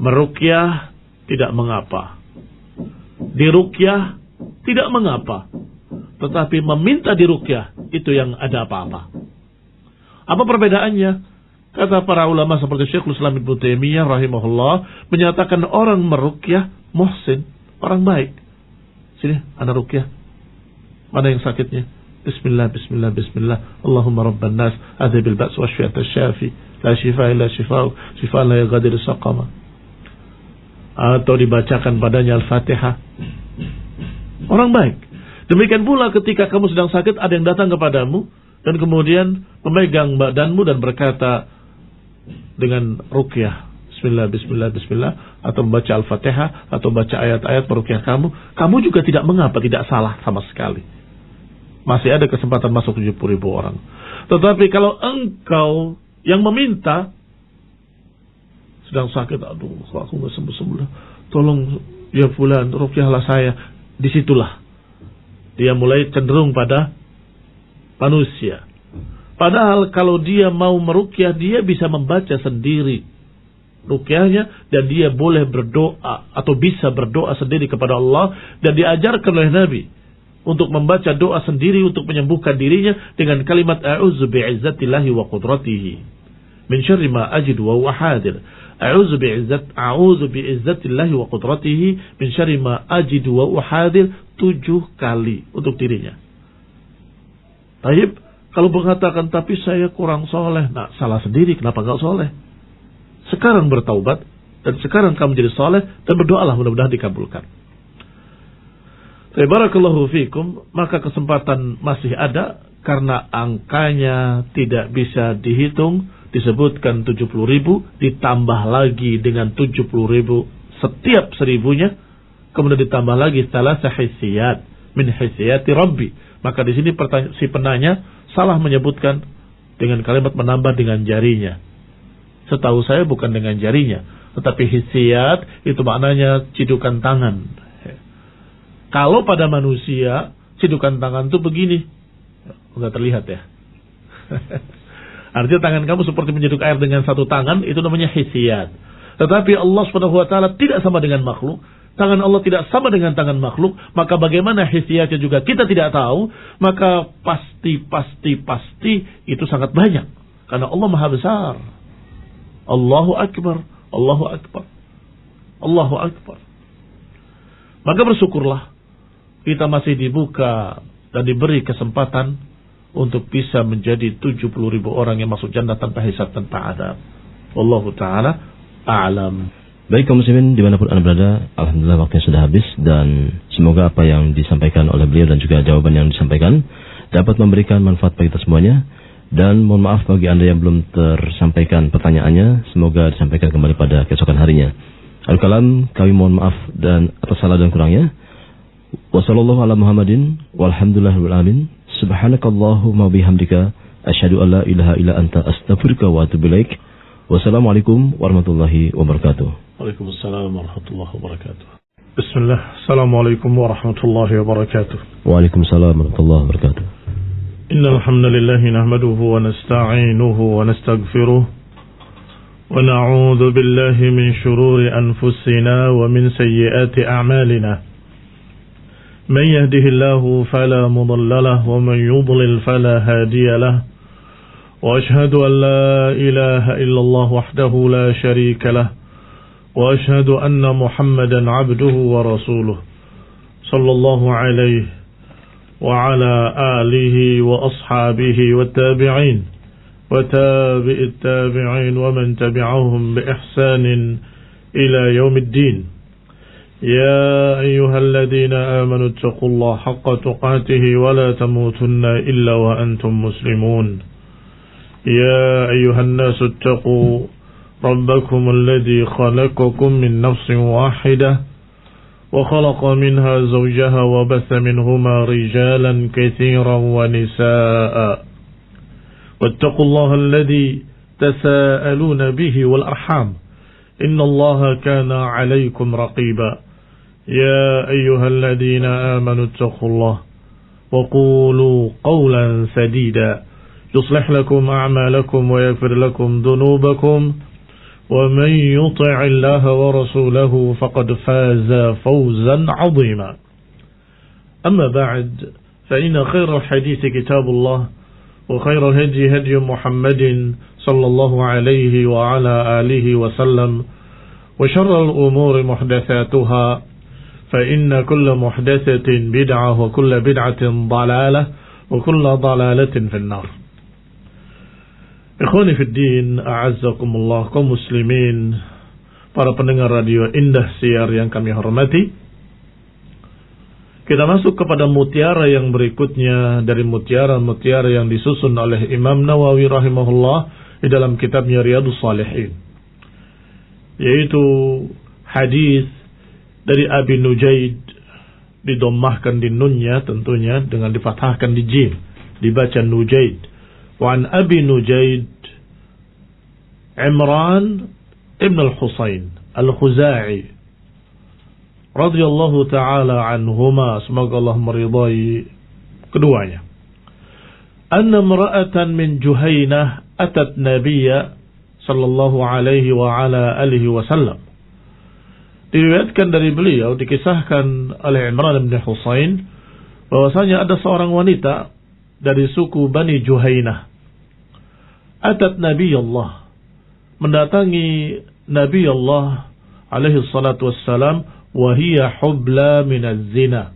Meruqyah tidak mengapa. Diruqyah tidak mengapa. Tetapi meminta diruqyah itu yang ada apa-apa. Apa perbedaannya? Kata para ulama seperti Syekhul Islam Ibnu Taimiyah rahimahullah menyatakan orang meruqyah muhsin, orang baik. Sini, ana ruqyah. Mana yang sakitnya? Bismillah. Allahumma rabban nas, adhibil ba's washfi anta syafi, la shifaa illa shifaa'uk, shifaa'an la yughadiru saqama. Atau dibacakan padanya Al-Fatihah. Orang baik. Demikian pula ketika kamu sedang sakit, ada yang datang kepadamu dan kemudian memegang badanmu dan berkata dengan ruqyah, Bismillah, atau membaca Al-Fatihah, atau baca ayat-ayat peruqyah kamu juga tidak mengapa, tidak salah sama sekali. Masih ada kesempatan masuk 70.000 orang. Tetapi kalau engkau yang meminta, sedang sakit, aduh aku gak sembuh-sembuh, tolong ya fulan, ruqyahlah saya, disitulah dia mulai cenderung pada manusia. Padahal kalau dia mau meruqyah, dia bisa membaca sendiri ruqyahnya, dan dia boleh berdoa atau bisa berdoa sendiri kepada Allah, dan diajarkan oleh Nabi untuk membaca doa sendiri untuk menyembuhkan dirinya dengan kalimat a'udzu bi'izzatillahi wa qudratihi min syarri ma ajidu wa huwa hadir. A'udzu bi'izzatillahi wa qudratihi min syarri ma ajidu wa huwa hadir 7 kali untuk dirinya. Taib, kalau mengatakan tapi saya kurang soleh, nah salah sendiri, kenapa enggak soleh? Sekarang bertaubat dan sekarang kamu jadi soleh dan berdoalah, mudah-mudahan dikabulkan. Barakallahu fikum. Maka kesempatan masih ada karena angkanya tidak bisa dihitung. Disebutkan 70.000 ditambah lagi dengan 70.000 setiap 1.000-nya, kemudian ditambah lagi salasah hisiyat min hisiyati Rabbi. Maka di sini si penanya salah menyebutkan dengan kalimat menambah dengan jarinya. Setahu saya bukan dengan jarinya, tetapi hisiyat itu maknanya cidukan tangan. Kalau pada manusia cidukan tangan itu begini, enggak terlihat ya. Artinya tangan kamu seperti menyeduk air dengan satu tangan, itu namanya hisiyat. Tetapi Allah SWT tidak sama dengan makhluk. Tangan Allah tidak sama dengan tangan makhluk. Maka bagaimana hisiyatnya juga kita tidak tahu. Maka pasti itu sangat banyak. Karena Allah Maha Besar. Allahu Akbar. Maka bersyukurlah kita masih dibuka dan diberi kesempatan untuk bisa menjadi 70.000 orang yang masuk jannah tanpa hisab, tanpa adab. Wallahu ta'ala a'lam. Baik kaum muslimin dimanapun Anda berada, alhamdulillah waktunya sudah habis, dan semoga apa yang disampaikan oleh beliau dan juga jawaban yang disampaikan dapat memberikan manfaat bagi kita semuanya. Dan mohon maaf bagi Anda yang belum tersampaikan pertanyaannya, semoga disampaikan kembali pada keesokan harinya. Al-kalam, kami mohon maaf dan atas salah dan kurangnya. Wassallallahu ala Muhammadin walhamdulillahirabbil alamin. Subhanakallahumma bihamdika asyhadu an la ilaha illa anta astaghfiruka wa atubu ilaik. Wassalamualaikum warahmatullahi wabarakatuh. Waalaikumsalam warahmatullahi wabarakatuh. Bismillah. Assalamualaikum warahmatullahi wabarakatuh. Waalaikumsalam warahmatullahi wabarakatuh. Innal hamdalillah nahmaduhu wa nasta'inuhu wa nastaghfiruh wa na'udzu billahi min shururi anfusina wa min sayyiati a'malina. Man yahdihillahu fala mudilla lahu wa man yudlil fala hadiya lahu. Wa ashhadu an la ilaha illallah wahdahu la sharika lahu wa ashhadu anna Muhammadan 'abduhu wa rasuluhu sallallahu alaihi وعلى آله وأصحابه والتابعين وتابع التابعين ومن تبعهم بإحسان إلى يوم الدين. يا أيها الذين آمنوا اتقوا الله حق تقاته ولا تموتن إلا وأنتم مسلمون. يا أيها الناس اتقوا ربكم الذي خلقكم من نفس واحدة وخلق منها زوجها وبث منهما رجالا كثيرا ونساء واتقوا الله الذي تساءلون به والأرحام إن الله كان عليكم رقيبا يا أيها الذين آمنوا اتقوا الله وقولوا قولا سديدا يصلح لكم أعمالكم ويغفر لكم ذنوبكم ومن يطع الله ورسوله فقد فاز فوزا عظيما أما بعد فإن خير الحديث كتاب الله وخير الهدي هدي محمد صلى الله عليه وعلى آله وسلم وشر الأمور محدثاتها فإن كل محدثة بدعة وكل بدعة ضلالة وكل ضلالة في النار. Ikhwani fiddin, a'azzakumullah, kaum muslimin, para pendengar radio Indah Siar yang kami hormati. Kita masuk kepada mutiara yang berikutnya dari mutiara-mutiara yang disusun oleh Imam Nawawi rahimahullah di dalam kitabnya Riyadhus Shalihin, yaitu hadis dari Abi Nujaid, didommahkan di nunnya tentunya dengan difathahkan di jim, dibaca Nujaid. Wa an Abi Nujaid Imran ibn al-Husayn al-Khuzai radhiyallahu ta'ala anhuma, semoga Allah meridai keduanya, anna imra'atan min Juhaynah atat nabiyya sallallahu alaihi wa ala alihi wasallam. Diriwayatkan dari beliau, dikisahkan oleh Imran bin Husain, bahwasanya ada seorang wanita dari suku Bani Juhaynah, atat Nabi Allah, mendatangi Nabi Allah alaihi salatu wassalam, wahiyya hubla minaz zina,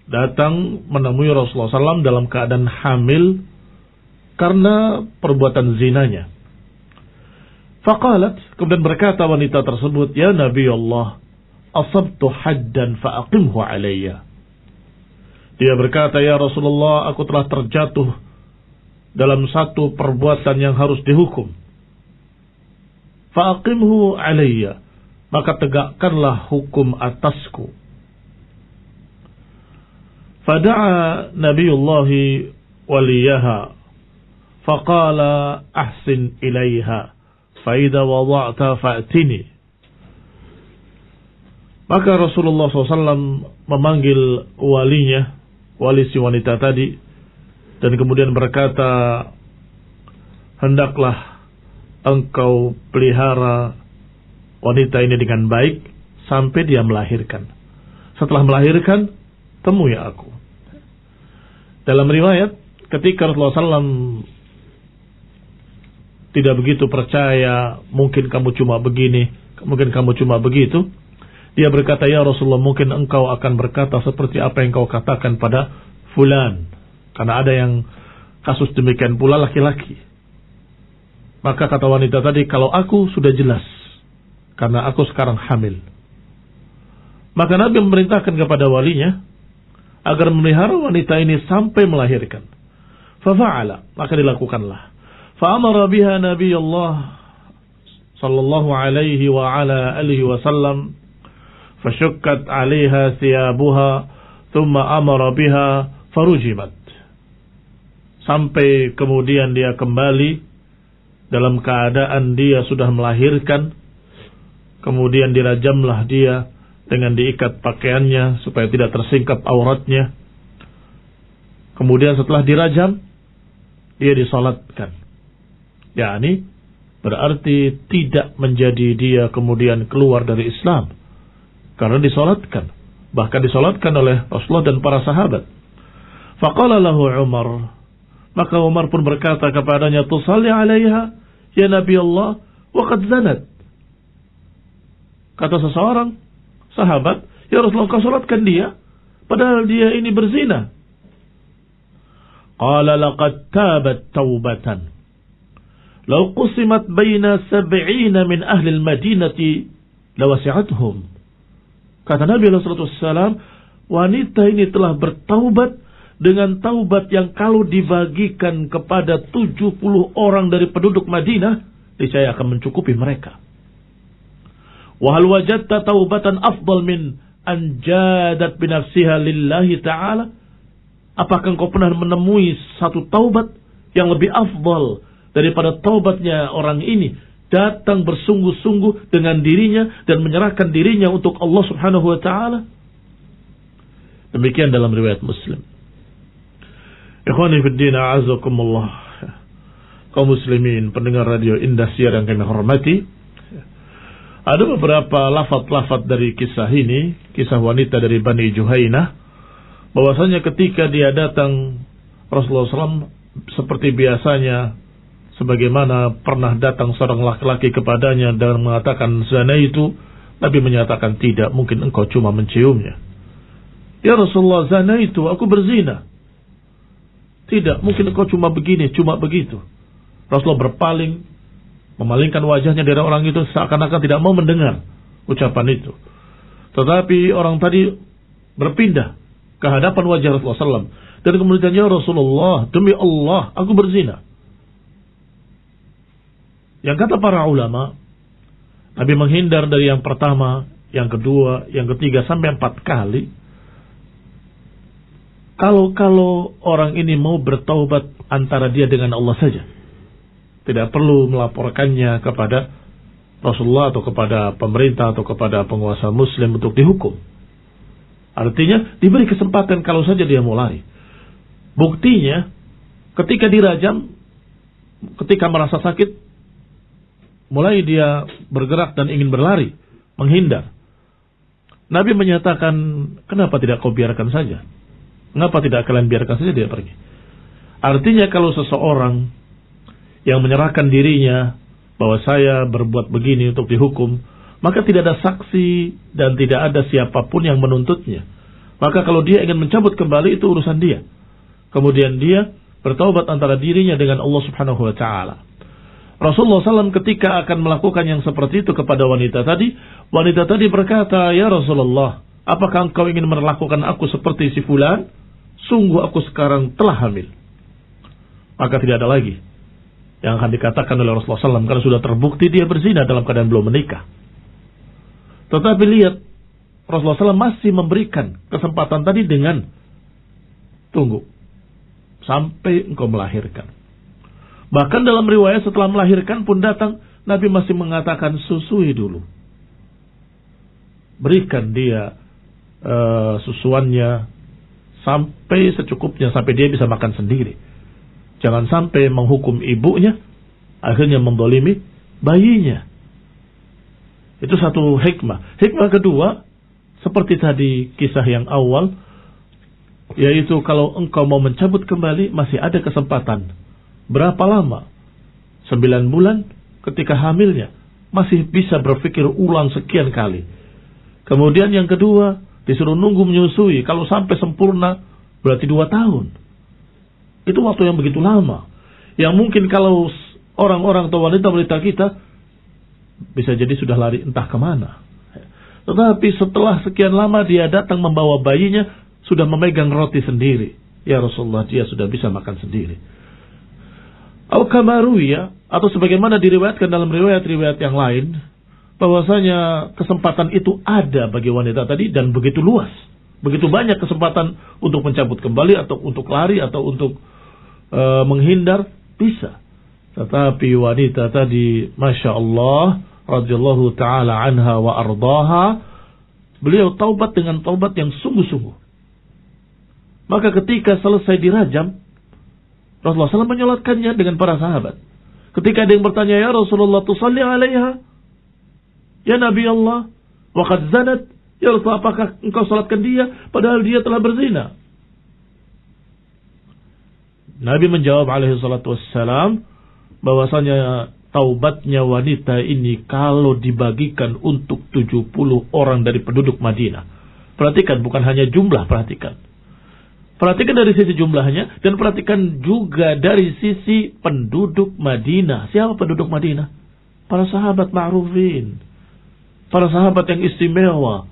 datang menemui Rasulullah SAW dalam keadaan hamil karena perbuatan zinanya. Faqalat, kemudian berkata wanita tersebut, ya Nabi Allah, asabtu haddan fa'aqimhu alayya. Dia berkata, ya Rasulullah, aku telah terjatuh dalam satu perbuatan yang harus dihukum. Fa'aqimhu alayya, maka tegakkanlah hukum atasku. Fada'a nabiyullahi waliyaha faqala ahsin ilayha faida wada'ta fa'tini. Maka Rasulullah SAW memanggil walinya, wali si wanita tadi, dan kemudian berkata, hendaklah engkau pelihara wanita ini dengan baik sampai dia melahirkan. Setelah melahirkan, temui aku. Dalam riwayat, ketika Rasulullah SAW tidak begitu percaya, mungkin kamu cuma begini, mungkin kamu cuma begitu, dia berkata, ya Rasulullah, mungkin engkau akan berkata seperti apa yang kau katakan pada fulan, karena ada yang kasus demikian pula laki-laki. Maka kata wanita tadi, kalau aku sudah jelas, karena aku sekarang hamil. Maka Nabi memerintahkan kepada walinya agar memelihara wanita ini sampai melahirkan. Fafa'ala, maka dilakukanlah. Fa'amara biha Nabi Allah sallallahu alaihi wa ala alihi wasallam, fashukkat alaiha thiyabuha, thumma amara biha farujimat. Sampai kemudian dia kembali dalam keadaan dia sudah melahirkan, kemudian dirajamlah dia dengan diikat pakaiannya supaya tidak tersingkap auratnya. Kemudian setelah dirajam, dia disalatkan. Yani berarti tidak menjadi dia kemudian keluar dari Islam, karena disalatkan, bahkan disalatkan oleh Rasulullah dan para sahabat. Faqala lahu Umar, maka Umar pun berkata kepadanya, tusalli alaiha ya Nabi Allah wa qad zanat. Kata seseorang sahabat, ya Rasulullah, kau salatkan dia padahal dia ini berzina. Qala laqad tabat taubatan law qusimat baina 70 min ahli al-Madinati lawasi'atuhum. Kata Nabi sallallahu alaihi wasallam, wanita ini telah bertaubat dengan taubat yang kalau dibagikan kepada 70 orang dari penduduk Madinah, niscaya akan mencukupi mereka. Wa hal wajadta taubatan afdal min an jadat binafsiha lillahi ta'ala? Apakah engkau pernah menemui satu taubat yang lebih afdal daripada taubatnya orang ini, datang bersungguh-sungguh dengan dirinya dan menyerahkan dirinya untuk Allah Subhanahu wa ta'ala? Demikian dalam riwayat Muslim. Ikhwani fid din, a'azakumullah. Kaum muslimin, pendengar radio Indah Siar yang kami hormati, ada beberapa lafaz-lafaz dari kisah ini, kisah wanita dari Bani Juhainah, bahwasanya ketika dia datang Rasulullah SAW seperti biasanya, sebagaimana pernah datang seorang laki-laki kepadanya dan mengatakan zina itu, Nabi menyatakan tidak, mungkin engkau cuma menciumnya. Ya Rasulullah, zina itu, aku berzina. Tidak, mungkin engkau cuma begini, cuma begitu. Rasulullah berpaling, memalingkan wajahnya dari orang itu seakan-akan tidak mau mendengar ucapan itu. Tetapi orang tadi berpindah ke hadapan wajah Rasulullah SAW. Dan kemudian, ya Rasulullah, demi Allah, aku berzina. Yang kata para ulama, Nabi menghindar dari yang pertama, yang kedua, yang ketiga, sampai 4 kali. Kalau orang ini mau bertaubat antara dia dengan Allah saja, tidak perlu melaporkannya kepada Rasulullah atau kepada pemerintah atau kepada penguasa muslim untuk dihukum. Artinya diberi kesempatan kalau saja dia mau lari. Buktinya ketika dirajam, ketika merasa sakit, mulai dia bergerak dan ingin berlari, menghindar. Nabi menyatakan, kenapa tidak kau biarkan saja? Kenapa tidak kalian biarkan saja dia pergi? Artinya kalau seseorang yang menyerahkan dirinya bahwa saya berbuat begini untuk dihukum, maka tidak ada saksi dan tidak ada siapapun yang menuntutnya. Maka kalau dia ingin mencabut kembali, itu urusan dia. Kemudian dia bertaubat antara dirinya dengan Allah Subhanahu wa ta'ala. Rasulullah SAW ketika akan melakukan yang seperti itu kepada wanita tadi berkata, ya Rasulullah, apakah engkau ingin melakukan aku seperti si fulan? Sungguh aku sekarang telah hamil. Maka tidak ada lagi yang akan dikatakan oleh Rasulullah SAW, karena sudah terbukti dia berzina dalam keadaan belum menikah. Tetapi lihat, Rasulullah SAW masih memberikan kesempatan tadi dengan tunggu sampai engkau melahirkan. Bahkan dalam riwayat setelah melahirkan pun datang, Nabi masih mengatakan susui dulu. Berikan dia susuannya sampai secukupnya, sampai dia bisa makan sendiri. Jangan sampai menghukum ibunya, akhirnya mendolimi bayinya. Itu satu hikmah. Hikmah kedua, seperti tadi kisah yang awal, yaitu kalau engkau mau mencabut kembali, masih ada kesempatan. Berapa lama? 9 bulan ketika hamilnya, masih bisa berpikir ulang sekian kali. Kemudian yang kedua, disuruh nunggu menyusui. Kalau sampai sempurna, berarti 2 tahun. Itu waktu yang begitu lama. Yang mungkin kalau orang-orang atau wanita-wanita kita, bisa jadi sudah lari entah kemana. Tetapi setelah sekian lama dia datang membawa bayinya, sudah memegang roti sendiri. Ya Rasulullah, dia sudah bisa makan sendiri. Al-Kamaruya, atau sebagaimana diriwayatkan dalam riwayat-riwayat yang lain, bahwasanya kesempatan itu ada bagi wanita tadi dan begitu luas. Begitu banyak kesempatan untuk mencabut kembali atau untuk lari atau untuk menghindar, bisa. Tetapi wanita tadi, Masya Allah, radhiyallahu ta'ala anha wa ardaha, beliau taubat dengan taubat yang sungguh-sungguh. Maka ketika selesai dirajam, Rasulullah SAW menyolatkannya dengan para sahabat. Ketika ada yang bertanya, ya Rasulullah, tusalli alaiha? Ya Nabi Allah, waqad zanat, ya Rasulullah, apakah engkau salatkan dia padahal dia telah berzina? Nabi menjawab alaihi salatu wassalam, bahwasanya taubatnya wanita ini kalau dibagikan untuk 70 orang dari penduduk Madinah. Perhatikan, bukan hanya jumlah, perhatikan. Perhatikan dari sisi jumlahnya dan perhatikan juga dari sisi penduduk Madinah. Siapa penduduk Madinah? Para sahabat ma'rufin. Para sahabat yang istimewa.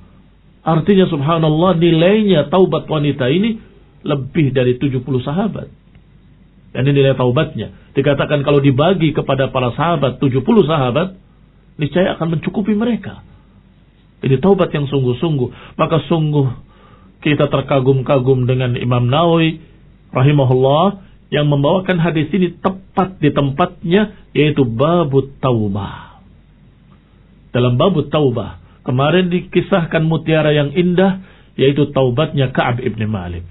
Artinya subhanallah, nilainya taubat wanita ini lebih dari 70 sahabat. Dan ini nilai taubatnya. Dikatakan kalau dibagi kepada para sahabat, 70 sahabat, niscaya akan mencukupi mereka. Ini taubat yang sungguh-sungguh. Maka sungguh kita terkagum-kagum dengan Imam Nawawi rahimahullah yang membawakan hadis ini tepat di tempatnya, yaitu babut taubah. Dalam babut taubah, kemarin dikisahkan mutiara yang indah, yaitu taubatnya Ka'ab ibn Malik.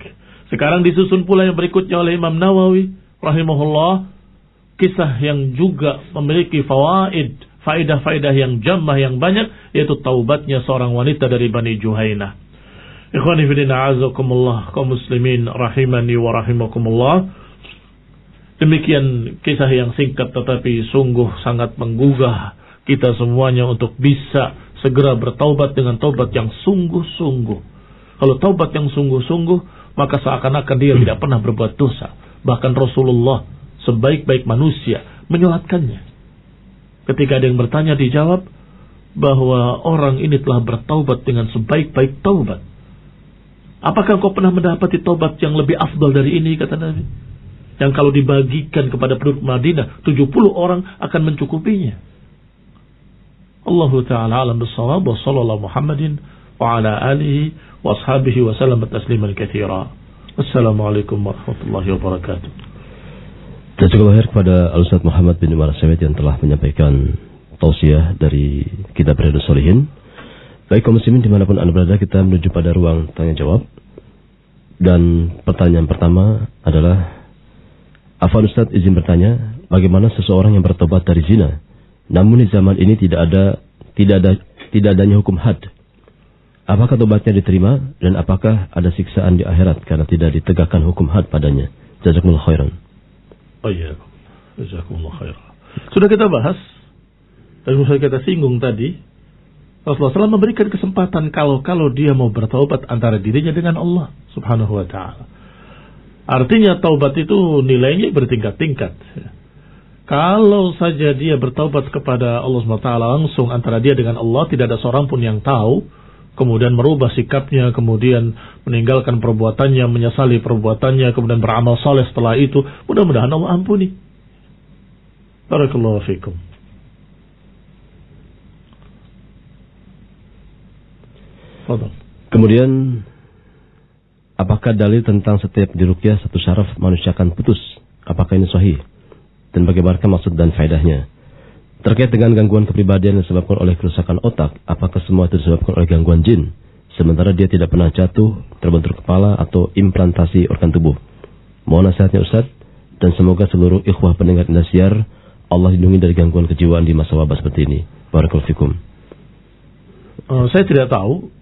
Sekarang disusun pula yang berikutnya oleh Imam Nawawi rahimahullah, kisah yang juga memiliki faidah-faidah yang jammah yang banyak, yaitu taubatnya seorang wanita dari Bani Juhainah. Ikhwani fillah a'azakumullah, kaum muslimin rahimani wa rahimakumullah. Demikian kisah yang singkat tetapi sungguh sangat menggugah kita semuanya untuk bisa segera bertaubat dengan taubat yang sungguh-sungguh. Kalau taubat yang sungguh-sungguh, maka seakan-akan dia tidak pernah berbuat dosa. Bahkan Rasulullah sebaik-baik manusia menyolatkannya. Ketika ada yang bertanya, dijawab bahwa orang ini telah bertaubat dengan sebaik-baik taubat. Apakah kau pernah mendapati taubat yang lebih afdal dari ini, kata Nabi? Yang kalau dibagikan kepada penduduk Madinah, 70 orang akan mencukupinya. Allahu ta'ala alam bissawab, wa sallallahu Muhammadin wa ala alihi wa ashabihi wa sallam tasliman katsira. Assalamualaikum warahmatullahi wabarakatuh. Jazakallahu khair kepada Al-Ustaz Muhammad bin Umar As-Samit yang telah menyampaikan tausiah dari kitab Riyadhus Shalihin. Baik kaum muslimin dimanapun Anda berada, kita menuju pada ruang tanya jawab. Dan pertanyaan pertama adalah, Afwan Ustaz izin bertanya, bagaimana seseorang yang bertobat dari zina, namun di zaman ini tidak adanya hukum had? Apakah tobatnya diterima dan apakah ada siksaan di akhirat karena tidak ditegakkan hukum had padanya? Jazakumullah khairan. Oh iya, jazakumullah khairan. Sudah kita bahas dan sudah kita singgung tadi, Rasulullah SAW memberikan kesempatan kalau dia mau bertaubat antara dirinya dengan Allah Subhanahu wa ta'ala. Artinya taubat itu nilainya bertingkat-tingkat. Kalau saja dia bertaubat kepada Allah Subhanahu wa ta'ala langsung antara dia dengan Allah, tidak ada seorang pun yang tahu, kemudian merubah sikapnya, kemudian meninggalkan perbuatannya, menyesali perbuatannya, kemudian beramal saleh setelah itu, mudah-mudahan Allah ampuni. Barakallahu fikum. Kemudian, apakah dalil tentang setiap diruqyah satu syaraf manusia akan putus? Apakah ini sahih? Dan bagaimana maksud dan faedahnya? Terkait dengan gangguan kepribadian yang disebabkan oleh kerusakan otak, apakah semua itu disebabkan oleh gangguan jin? Sementara dia tidak pernah jatuh, terbentur kepala, atau implantasi organ tubuh. Mohon nasihatnya Ustaz, dan semoga seluruh ikhwah pendengar Indosiar Allah lindungi dari gangguan kejiwaan di masa wabah seperti ini. Barakallahu fikum. Saya tidak tahu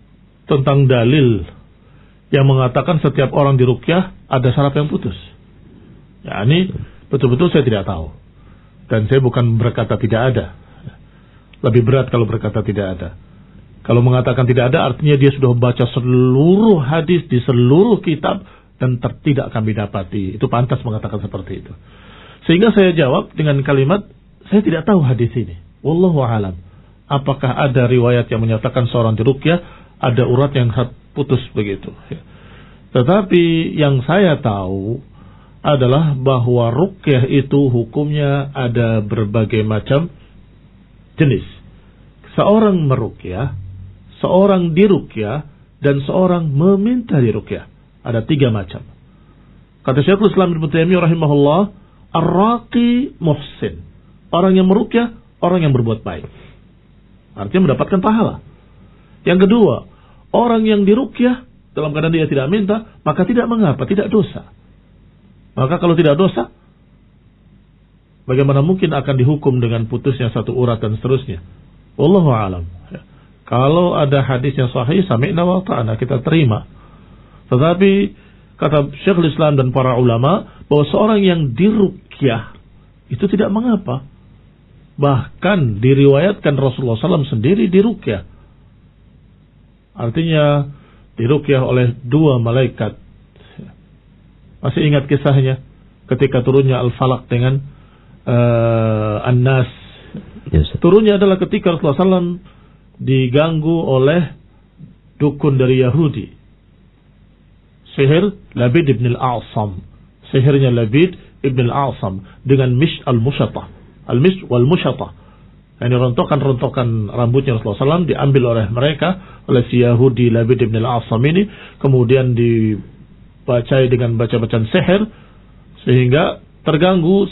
tentang dalil yang mengatakan setiap orang diruqyah ada syaraf yang putus. Ya, ini betul-betul saya tidak tahu. Dan saya bukan berkata tidak ada. Lebih berat kalau berkata tidak ada. Kalau mengatakan tidak ada, artinya dia sudah membaca seluruh hadis di seluruh kitab dan tidak kami dapati. Itu pantas mengatakan seperti itu. Sehingga saya jawab dengan kalimat, saya tidak tahu hadis ini. Wallahu a'lam. Apakah ada riwayat yang menyatakan seorang diruqyah ada urat yang putus begitu. Tetapi yang saya tahu adalah bahwa ruqyah itu hukumnya ada berbagai macam jenis. Seorang meruqyah, seorang diruqyah, dan seorang meminta diruqyah. Ada 3 macam. Kata Syekhul Islam Ibnu Taimiyah rahimahullah, ar-raqi muhsin. Orang yang meruqyah, orang yang berbuat baik. Artinya mendapatkan pahala. Yang kedua, orang yang diruqyah dalam keadaan dia tidak minta, maka tidak mengapa, tidak dosa. Maka kalau tidak dosa, bagaimana mungkin akan dihukum dengan putusnya satu urat dan seterusnya? Wallahu a'lam. Kalau ada hadis yang sahih, sami'na wa ta'ana, kita terima. Tetapi kata Syekhul Islam dan para ulama bahwa seorang yang diruqyah itu tidak mengapa. Bahkan diriwayatkan Rasulullah SAW sendiri diruqyah. Artinya diruqyah oleh 2 malaikat. Masih ingat kisahnya ketika turunnya Al-Falaq dengan An-Nas. Yes. Turunnya adalah ketika Rasulullah SAW diganggu oleh dukun dari Yahudi. sihir Labid ibn al-A'sam. Sihirnya Labid ibn al-A'sam dengan mish al-mushatah. Al-mish wal-mushatah. Ini rontokan-rontokan rambutnya Rasulullah SAW diambil oleh mereka, oleh si Yahudi Labid ibn al-A'sam ini, kemudian dibacai dengan baca-bacaan sihir, sehingga terganggu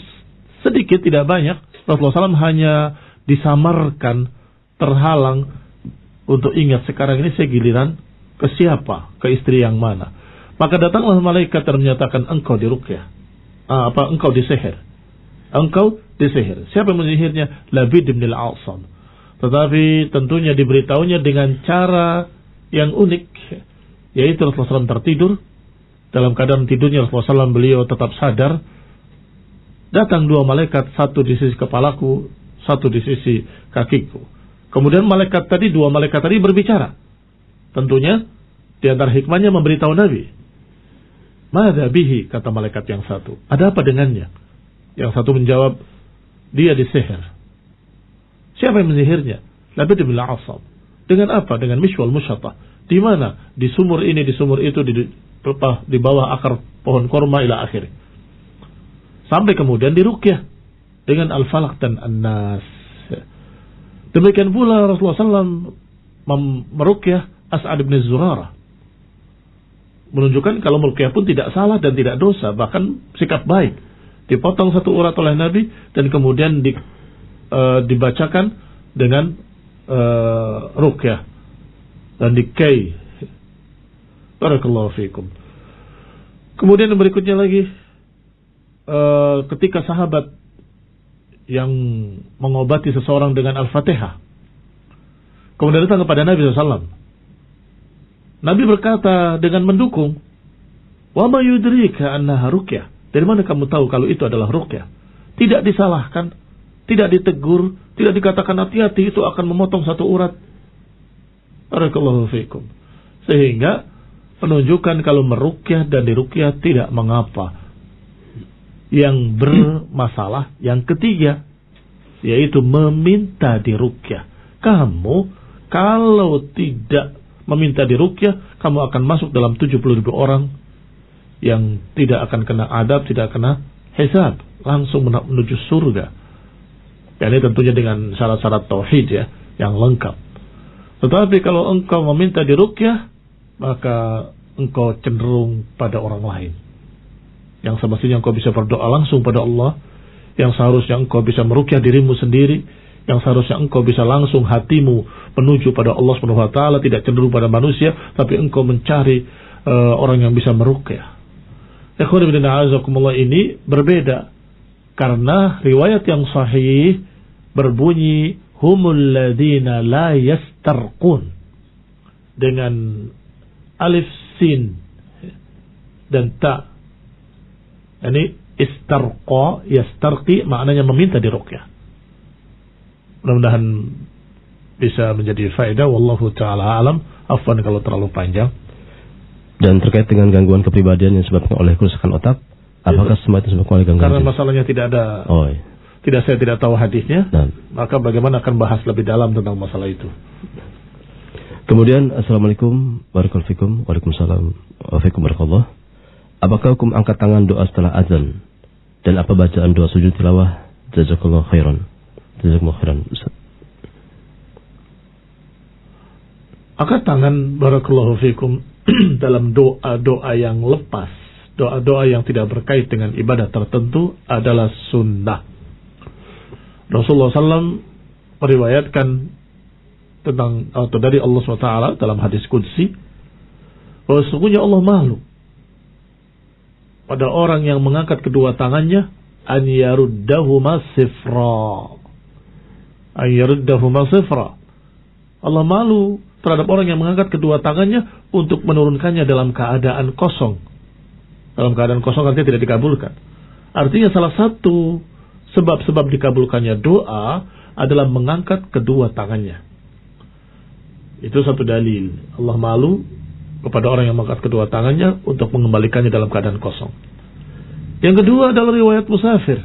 sedikit, tidak banyak. Rasulullah SAW hanya disamarkan, terhalang untuk ingat sekarang ini saya giliran ke siapa, ke istri yang mana. Maka datanglah malaikat dan menyatakan engkau diruqyah. Engkau disihir. Engkau disihir. Siapa yang menyihirnya? Labid bin al-A'sam. Tetapi tentunya diberitahunya dengan cara yang unik, yaitu Rasulullah SAW tertidur. Dalam keadaan tidurnya Rasulullah SAW beliau tetap sadar. Datang dua malaikat, satu di sisi kepalaku, satu di sisi kakiku. Kemudian dua malaikat tadi berbicara. Tentunya di antara hikmahnya memberitahu Nabi. Madza bihi, kata malaikat yang satu. Ada apa dengannya? Yang satu menjawab, dia disihir. Siapa yang menyihirnya? Labid bin al-A'sam. Dengan apa? Dengan mishwal mushatah. Di mana? Di sumur ini, di sumur itu, di bawah akar pohon korma ila akhir. Sampai kemudian diruqyah dengan al-falaq dan an-nas. Demikian pula Rasulullah SAW meruqyah As'ad bin Zurarah. Menunjukkan kalau meruqyah pun tidak salah dan tidak dosa, bahkan sikap baik. Dipotong satu urat oleh Nabi dan kemudian dibacakan dengan ruqyah dan dikai. Barakallahu fiikum. Kemudian yang berikutnya lagi, ketika sahabat yang mengobati seseorang dengan Al-Fatihah kemudian datang kepada Nabi SAW, Nabi berkata dengan mendukung, wa ma yudrika annaha ruqyah. Dari mana kamu tahu kalau itu adalah ruqyah? Tidak disalahkan, tidak ditegur, tidak dikatakan hati-hati itu akan memotong satu urat. Barakallahu fiikum. Sehingga menunjukkan kalau meruqyah dan diruqyah tidak mengapa. Yang bermasalah yang ketiga, yaitu meminta diruqyah. Kamu kalau tidak meminta diruqyah, kamu akan masuk dalam 70.000 orang yang tidak akan kena adab, tidak kena hisab, langsung menuju surga. Ya, ini tentunya dengan syarat-syarat tauhid ya, yang lengkap. Tetapi kalau engkau meminta diruqyah, maka engkau cenderung pada orang lain. Yang semestinya engkau bisa berdoa langsung pada Allah, yang seharusnya engkau bisa meruqyah dirimu sendiri, yang seharusnya engkau bisa langsung hatimu menuju pada Allah Subhanahu wa taala, tidak cenderung pada manusia, tapi engkau mencari orang yang bisa meruqyah. Ikhwan fillah a'azakumullah, ini berbeda karena riwayat yang sahih berbunyi humul ladzina la yastarqun dengan alif sin dan ta. Ini istarqa, yastarqi maknanya meminta diruqyah. Mudah-mudahan bisa menjadi faedah. Wallahu ta'ala alam. Afwan kalau terlalu panjang. Dan terkait dengan gangguan kepribadian yang disebabkan oleh kerusakan otak, apakah semua itu disebabkan oleh gangguan? Karena masalahnya tidak ada, saya tidak tahu hadisnya, maka bagaimana akan bahas lebih dalam tentang masalah itu. Kemudian, Assalamualaikum warahmatullahi wabarakatuh. Waalaikumsalam warahmatullahi. Apakah hukum angkat tangan doa setelah azan? Dan apa bacaan doa sujud tilawah? Jazakallahu khairan. Jazakallahu khairan, Ustaz. Angkat tangan barakallahu fikum dalam doa-doa yang lepas, doa-doa yang tidak berkait dengan ibadah tertentu adalah sunnah. Rasulullah SAW meriwayatkan tentang atau dari Allah SWT dalam hadis qudsi bahwa sesungguhnya Allah malu pada orang yang mengangkat kedua tangannya, an yaruddahuma sifra. An yaruddahuma sifra. Allah malu terhadap orang yang mengangkat kedua tangannya untuk menurunkannya dalam keadaan kosong. Dalam keadaan kosong artinya tidak dikabulkan. Artinya salah satu sebab-sebab dikabulkannya doa adalah mengangkat kedua tangannya. Itu satu dalil. Allah malu kepada orang yang mengangkat kedua tangannya untuk mengembalikannya dalam keadaan kosong. Yang kedua adalah riwayat musafir,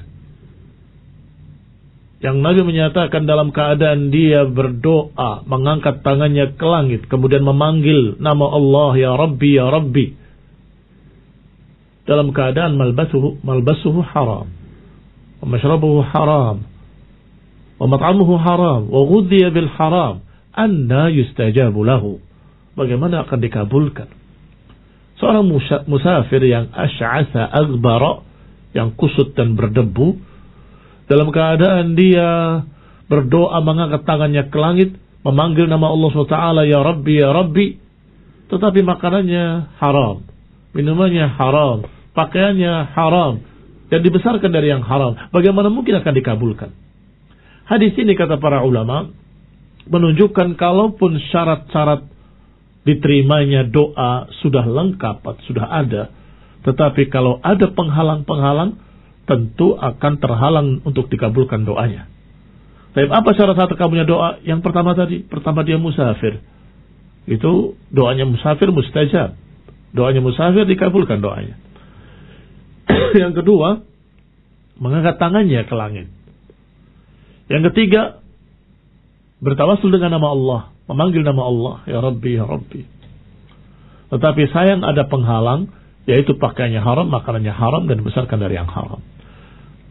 yang Nabi menyatakan dalam keadaan dia berdoa, mengangkat tangannya ke langit, kemudian memanggil nama Allah, ya Rabbi, ya Rabbi. dalam keadaan malbasuhu haram, wa mashrabuhu haram, wa mat'amuhu haram, wa ghudhiya bil haram, anna yustajabu lahu. Bagaimana akan dikabulkan? Seorang musafir yang asy'asa aghbara, yang kusut dan berdebu, dalam keadaan dia berdoa mengangkat tangannya ke langit, memanggil nama Allah SWT, ya Rabbi, ya Rabbi, tetapi makanannya haram, minumannya haram, pakaiannya haram, dan dibesarkan dari yang haram. Bagaimana mungkin akan dikabulkan? Hadis ini, kata para ulama, menunjukkan kalaupun syarat-syarat diterimanya doa sudah lengkap, sudah ada, tetapi kalau ada penghalang-penghalang, tentu akan terhalang untuk dikabulkan doanya. Tapi apa syarat terkabulnya doa? Yang pertama tadi, pertama dia musafir. Itu doanya musafir mustajab. Doanya musafir dikabulkan doanya. Yang kedua, mengangkat tangannya ke langit. Yang ketiga, bertawassul dengan nama Allah, memanggil nama Allah, ya Rabbi, ya Rabbi. Tetapi sayang ada penghalang, yaitu pakaiannya haram, makanannya haram, dan dibesarkan dari yang haram.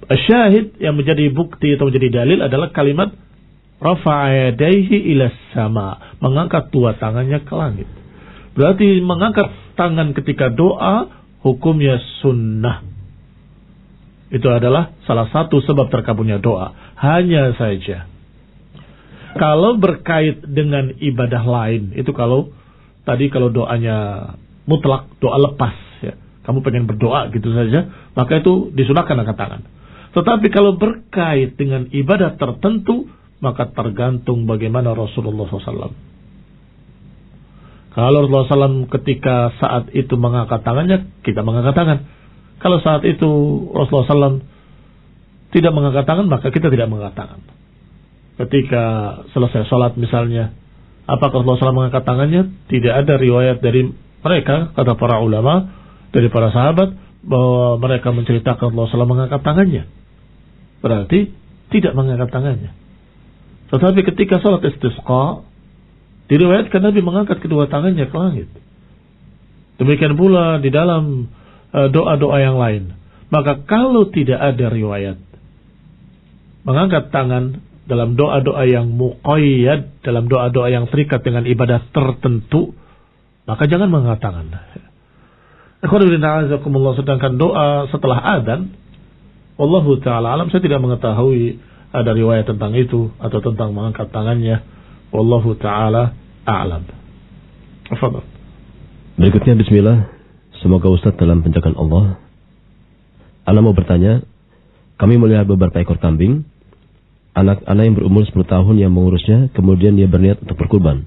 Syahid yang menjadi bukti atau menjadi dalil adalah kalimat rafa'a yadayhi ila sama, mengangkat dua tangannya ke langit. Berarti mengangkat tangan ketika doa hukumnya sunnah. Itu adalah salah satu sebab terkabulnya doa. Hanya saja kalau berkait dengan ibadah lain, itu kalau doanya mutlak, doa lepas, ya, kamu pengen berdoa gitu saja, maka itu disunahkan angkat tangan. Tetapi kalau berkait dengan ibadah tertentu, maka tergantung bagaimana Rasulullah SAW. Kalau Rasulullah SAW ketika saat itu mengangkat tangannya, kita mengangkat tangan. Kalau saat itu Rasulullah SAW tidak mengangkat tangan, maka kita tidak mengangkat tangan. Ketika selesai sholat misalnya, apakah Rasulullah SAW mengangkat tangannya? Tidak ada riwayat dari mereka, kata para ulama, dari para sahabat, bahwa mereka menceritakan Rasulullah SAW mengangkat tangannya. Berarti tidak mengangkat tangannya. Tetapi ketika sholat istisqa, diriwayatkan Nabi mengangkat kedua tangannya ke langit. Demikian pula di dalam doa-doa yang lain. Maka kalau tidak ada riwayat mengangkat tangan dalam doa-doa yang muqayyad, dalam doa-doa yang terikat dengan ibadah tertentu, maka jangan mengangkat tangan. Sedangkan doa setelah adzan, wallahu ta'ala alam, saya tidak mengetahui ada riwayat tentang itu atau tentang mengangkat tangannya. Wallahu ta'ala a'lam. Tafadhal. Berikutnya, bismillah. Semoga Ustaz dalam penjagaan Allah. Ana mau bertanya, kami melihat beberapa ekor kambing. Anak-anak yang berumur 10 tahun yang mengurusnya, kemudian dia berniat untuk berkurban.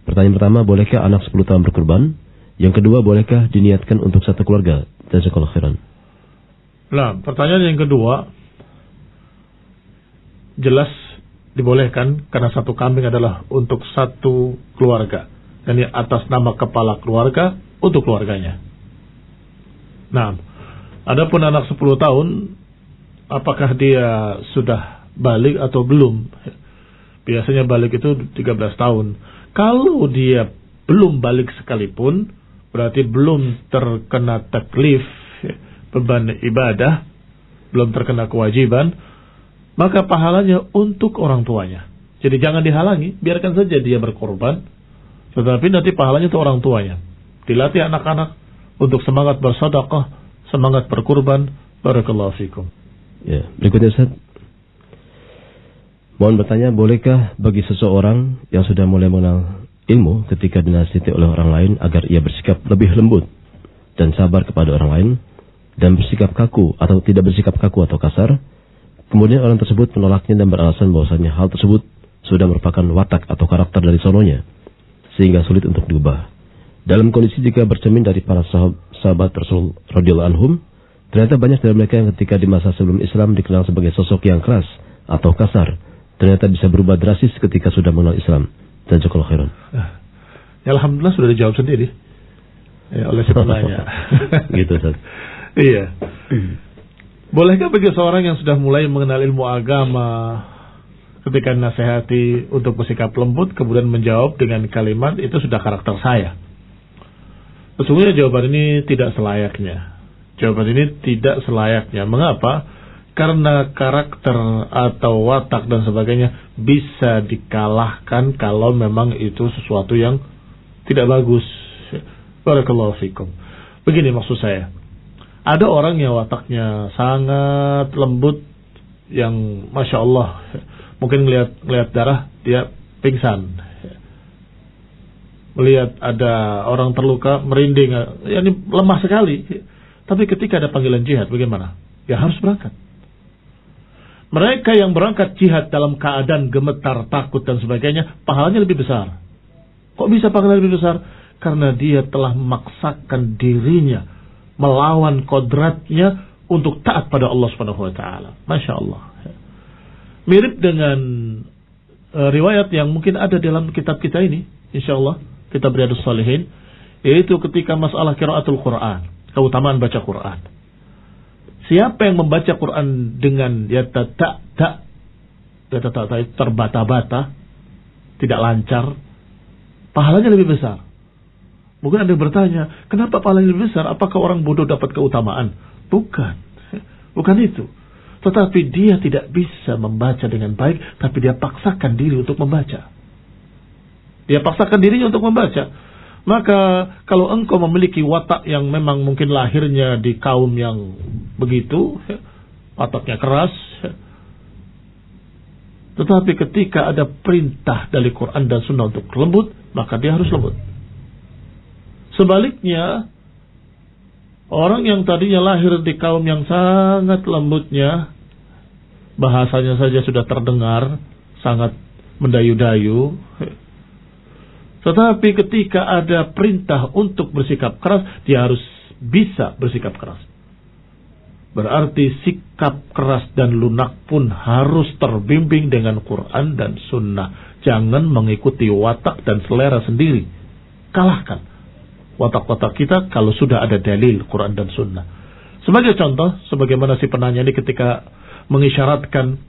Pertanyaan pertama, bolehkah anak 10 tahun berkurban? Yang kedua, bolehkah diniatkan untuk satu keluarga? Jazakallahu khairan. Nah, pertanyaan yang kedua, jelas dibolehkan karena satu kambing adalah untuk satu keluarga. Dan atas nama kepala keluarga untuk keluarganya. Nah, adapun anak 10 tahun, apakah dia sudah balik atau belum? Biasanya balik itu 13 tahun. Kalau dia belum balik sekalipun, berarti belum terkena taklif, beban ibadah, belum terkena kewajiban, maka pahalanya untuk orang tuanya. Jadi jangan dihalangi, biarkan saja dia berkorban, tetapi nanti pahalanya untuk orang tuanya. Dilatih anak-anak untuk semangat bersedekah, semangat berkurban. Barakallahu fikum. Ya, berikutnya Ustaz. Mohon bertanya, bolehkah bagi seseorang yang sudah mulai mengenal ilmu ketika dinasihati oleh orang lain agar ia bersikap lebih lembut dan sabar kepada orang lain, dan bersikap kaku atau tidak bersikap kaku atau kasar, kemudian orang tersebut menolaknya dan beralasan bahwasanya hal tersebut sudah merupakan watak atau karakter dari sononya, sehingga sulit untuk diubah. Dalam kondisi jika bercermin dari para sahabat Rasul radhiyallahu anhum, ternyata banyak dari mereka yang ketika di masa sebelum Islam dikenal sebagai sosok yang keras atau kasar, ternyata bisa berubah drastis ketika sudah mengenal Islam. Jazakallahu khairan. Ya, alhamdulillah sudah dijawab sendiri oleh si penanya. Gitu, Ustaz. Iya. Bolehkah bagi seorang yang sudah mulai mengenal ilmu agama ketika nasihati untuk bersikap lembut kemudian menjawab dengan kalimat itu sudah karakter saya? Sesungguhnya jawaban ini tidak selayaknya. Jawaban ini tidak selayaknya. Mengapa? Karena karakter atau watak dan sebagainya bisa dikalahkan kalau memang itu sesuatu yang tidak bagus. Barakallahu fikum. Begini maksud saya. Ada orang yang wataknya sangat lembut, yang Masya Allah, mungkin melihat darah dia pingsan. Melihat ada orang terluka merinding, ya ini lemah sekali. Tapi ketika ada panggilan jihad bagaimana? Ya harus berangkat. Mereka yang berangkat jihad dalam keadaan gemetar, takut dan sebagainya, pahalanya lebih besar. Kok bisa pahalanya lebih besar? Karena dia telah memaksakan dirinya melawan kodratnya untuk taat pada Allah Subhanahu wa taala. Masya Allah. Mirip dengan riwayat yang mungkin ada dalam kitab kita ini, insyaallah, kitab Riyadhus Shalihin, yaitu ketika masalah qiraatul Quran, keutamaan baca Quran. Siapa yang membaca Quran dengan terbata-bata, tidak lancar, pahalanya lebih besar. Mungkin Anda bertanya, kenapa pahalanya lebih besar? Apakah orang bodoh dapat keutamaan? Bukan. Bukan itu. Tetapi dia tidak bisa membaca dengan baik, tapi dia paksakan diri untuk membaca. Dia paksakan dirinya untuk membaca. Maka kalau engkau memiliki watak yang memang mungkin lahirnya di kaum yang begitu, wataknya keras, tetapi ketika ada perintah dari Quran dan Sunnah untuk lembut, maka dia harus lembut. Sebaliknya, orang yang tadinya lahir di kaum yang sangat lembutnya, bahasanya saja sudah terdengar sangat mendayu-dayu, tetapi ketika ada perintah untuk bersikap keras, dia harus bisa bersikap keras. Berarti sikap keras dan lunak pun harus terbimbing dengan Quran dan Sunnah. Jangan mengikuti watak dan selera sendiri. Kalahkan watak-watak kita kalau sudah ada dalil Quran dan Sunnah. Sebagai contoh, sebagaimana si penanya ini ketika mengisyaratkan,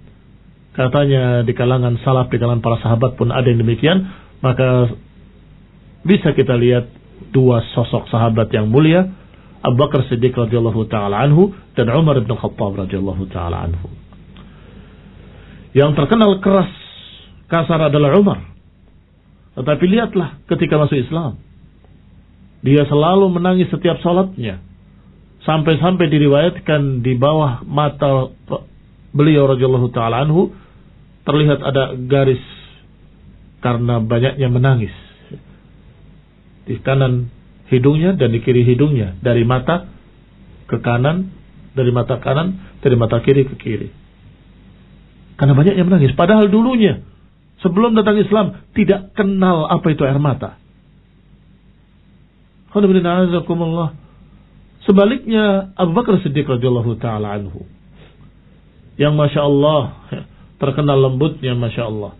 katanya di kalangan salaf, di kalangan para sahabat pun ada yang demikian, maka bisa kita lihat dua sosok sahabat yang mulia, Abu Bakar Siddiq radhiyallahu taala anhu dan Umar bin Khattab radhiyallahu taala anhu. Yang terkenal keras, kasar adalah Umar. Tetapi lihatlah ketika masuk Islam, dia selalu menangis setiap salatnya. Sampai-sampai diriwayatkan di bawah mata beliau radhiyallahu taala anhu terlihat ada garis karena banyaknya menangis. Di kanan hidungnya dan di kiri hidungnya, dari mata ke kanan, dari mata kanan, dari mata kiri ke kiri. Karena banyaknya menangis. Padahal dulunya, sebelum datang Islam, tidak kenal apa itu air mata. Sebaliknya, Abu Bakar Siddiq radhiyallahu ta'ala anhu, yang Masya Allah, terkenal lembutnya Masya Allah.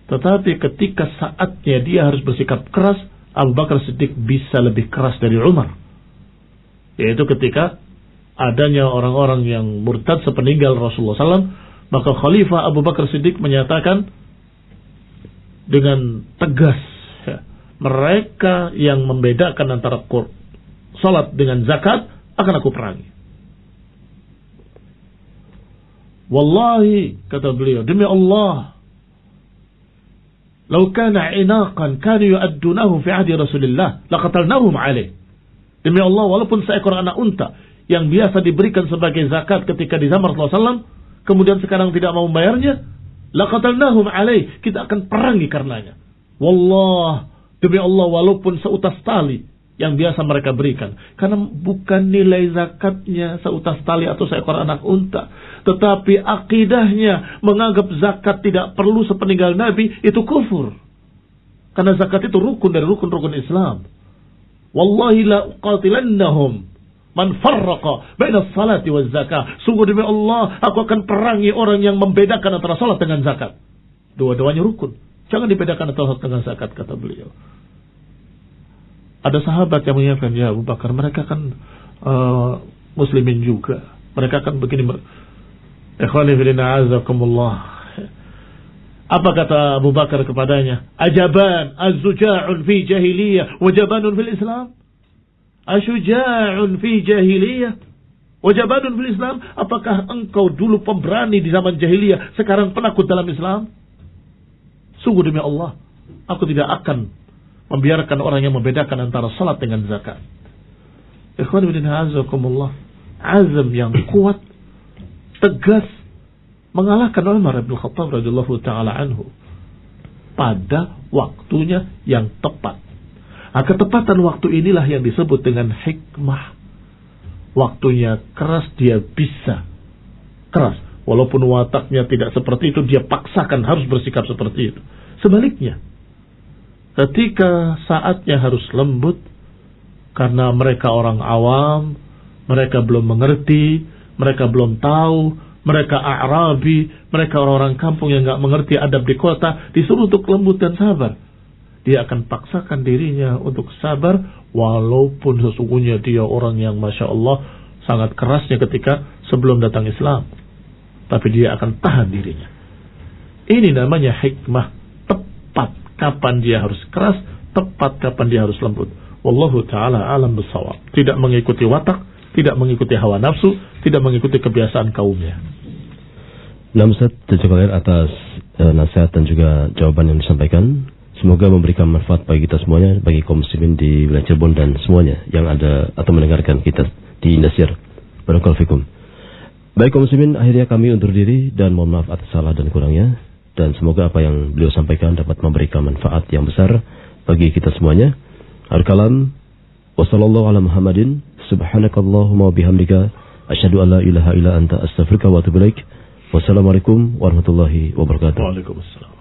Tetapi ketika saatnya dia harus bersikap keras, Abu Bakar Siddiq bisa lebih keras dari Umar. Yaitu ketika adanya orang-orang yang murtad sepeninggal Rasulullah SAW, maka Khalifah Abu Bakar Siddiq menyatakan dengan tegas, mereka yang membedakan antara salat dengan zakat akan aku perangi. Wallahi, kata beliau, demi Allah, "Lau kana inaqan kanu yu'addunahu fi ahdi Rasulillah laqatalnahum alaih." Demi Allah, walaupun seekor anak unta yang biasa diberikan sebagai zakat ketika di zaman Rasulullah SAW, kemudian sekarang tidak mau membayarnya, laqatalnahum alaih, kita akan perangi karenanya. Wallah, demi Allah, walaupun seutas tali yang biasa mereka berikan, karena bukan nilai zakatnya seutas tali atau seekor anak unta, tetapi akidahnya menganggap zakat tidak perlu sepeninggal Nabi, itu kufur. Karena zakat itu rukun dari rukun-rukun Islam. Wallahi la uqatilannahum man farraqa baina salati waz zakah. Sungguh demi Allah, aku akan perangi orang yang membedakan antara salat dengan zakat. Dua-duanya rukun. Jangan dibedakan antara salat dengan zakat, kata beliau. Ada sahabat yang mengingatkan, ya Abu Bakar, mereka kan muslimin juga. Mereka kan begini. Ikhwani fillah azakumullah. Apa kata Abu Bakar kepadanya? Ajaban az-zuja'un fi jahiliyah wa jabanun fil Islam. Asyuja'un fi jahiliyah wa jabadun fil Islam? Apakah engkau dulu pemberani di zaman jahiliyah, sekarang penakut dalam Islam? Sungguh demi Allah, aku tidak akan membiarkan orang yang membedakan antara salat dengan zakat. Ikhwan fillah azakumullah, azam yang kuat, tegas, mengalahkan Umar bin Khattab radhiyallahu taala anhu pada waktunya yang tepat. Ketepatan waktu inilah yang disebut dengan hikmah. Waktunya keras, dia bisa keras. Walaupun wataknya tidak seperti itu, dia paksakan harus bersikap seperti itu. Sebaliknya, ketika saatnya harus lembut, karena mereka orang awam, mereka belum mengerti, mereka belum tahu, mereka A'rabi, mereka orang-orang kampung yang gak mengerti adab di kota, disuruh untuk lembut dan sabar. Dia akan paksakan dirinya untuk sabar, walaupun sesungguhnya dia orang yang Masya Allah sangat kerasnya ketika sebelum datang Islam. Tapi dia akan tahan dirinya. Ini namanya hikmah. Tepat kapan dia harus keras, tepat kapan dia harus lembut. Wallahu ta'ala alam bissawab. Tidak mengikuti watak, tidak mengikuti hawa nafsu, tidak mengikuti kebiasaan kaumnya. Nah, Ustaz, terima kasih atas nasihat dan juga jawaban yang disampaikan. Semoga memberikan manfaat bagi kita semuanya, bagi kaum muslimin di wilayah Cirebon dan semuanya yang ada atau mendengarkan kita di Indosiar. Barakallahu fikum. Baik kaum muslimin, akhirnya kami undur diri dan mohon maaf atas salah dan kurangnya. Dan semoga apa yang beliau sampaikan dapat memberikan manfaat yang besar bagi kita semuanya. Al-kalam wa sallallahu ala Muhammadin subhanakallahumma wa bihamdika asyhadu an la ilaha illa anta astaghfiruka wa atubu ilaik. Wassalamualaikum warahmatullahi wabarakatuh. Waalaikumsalam.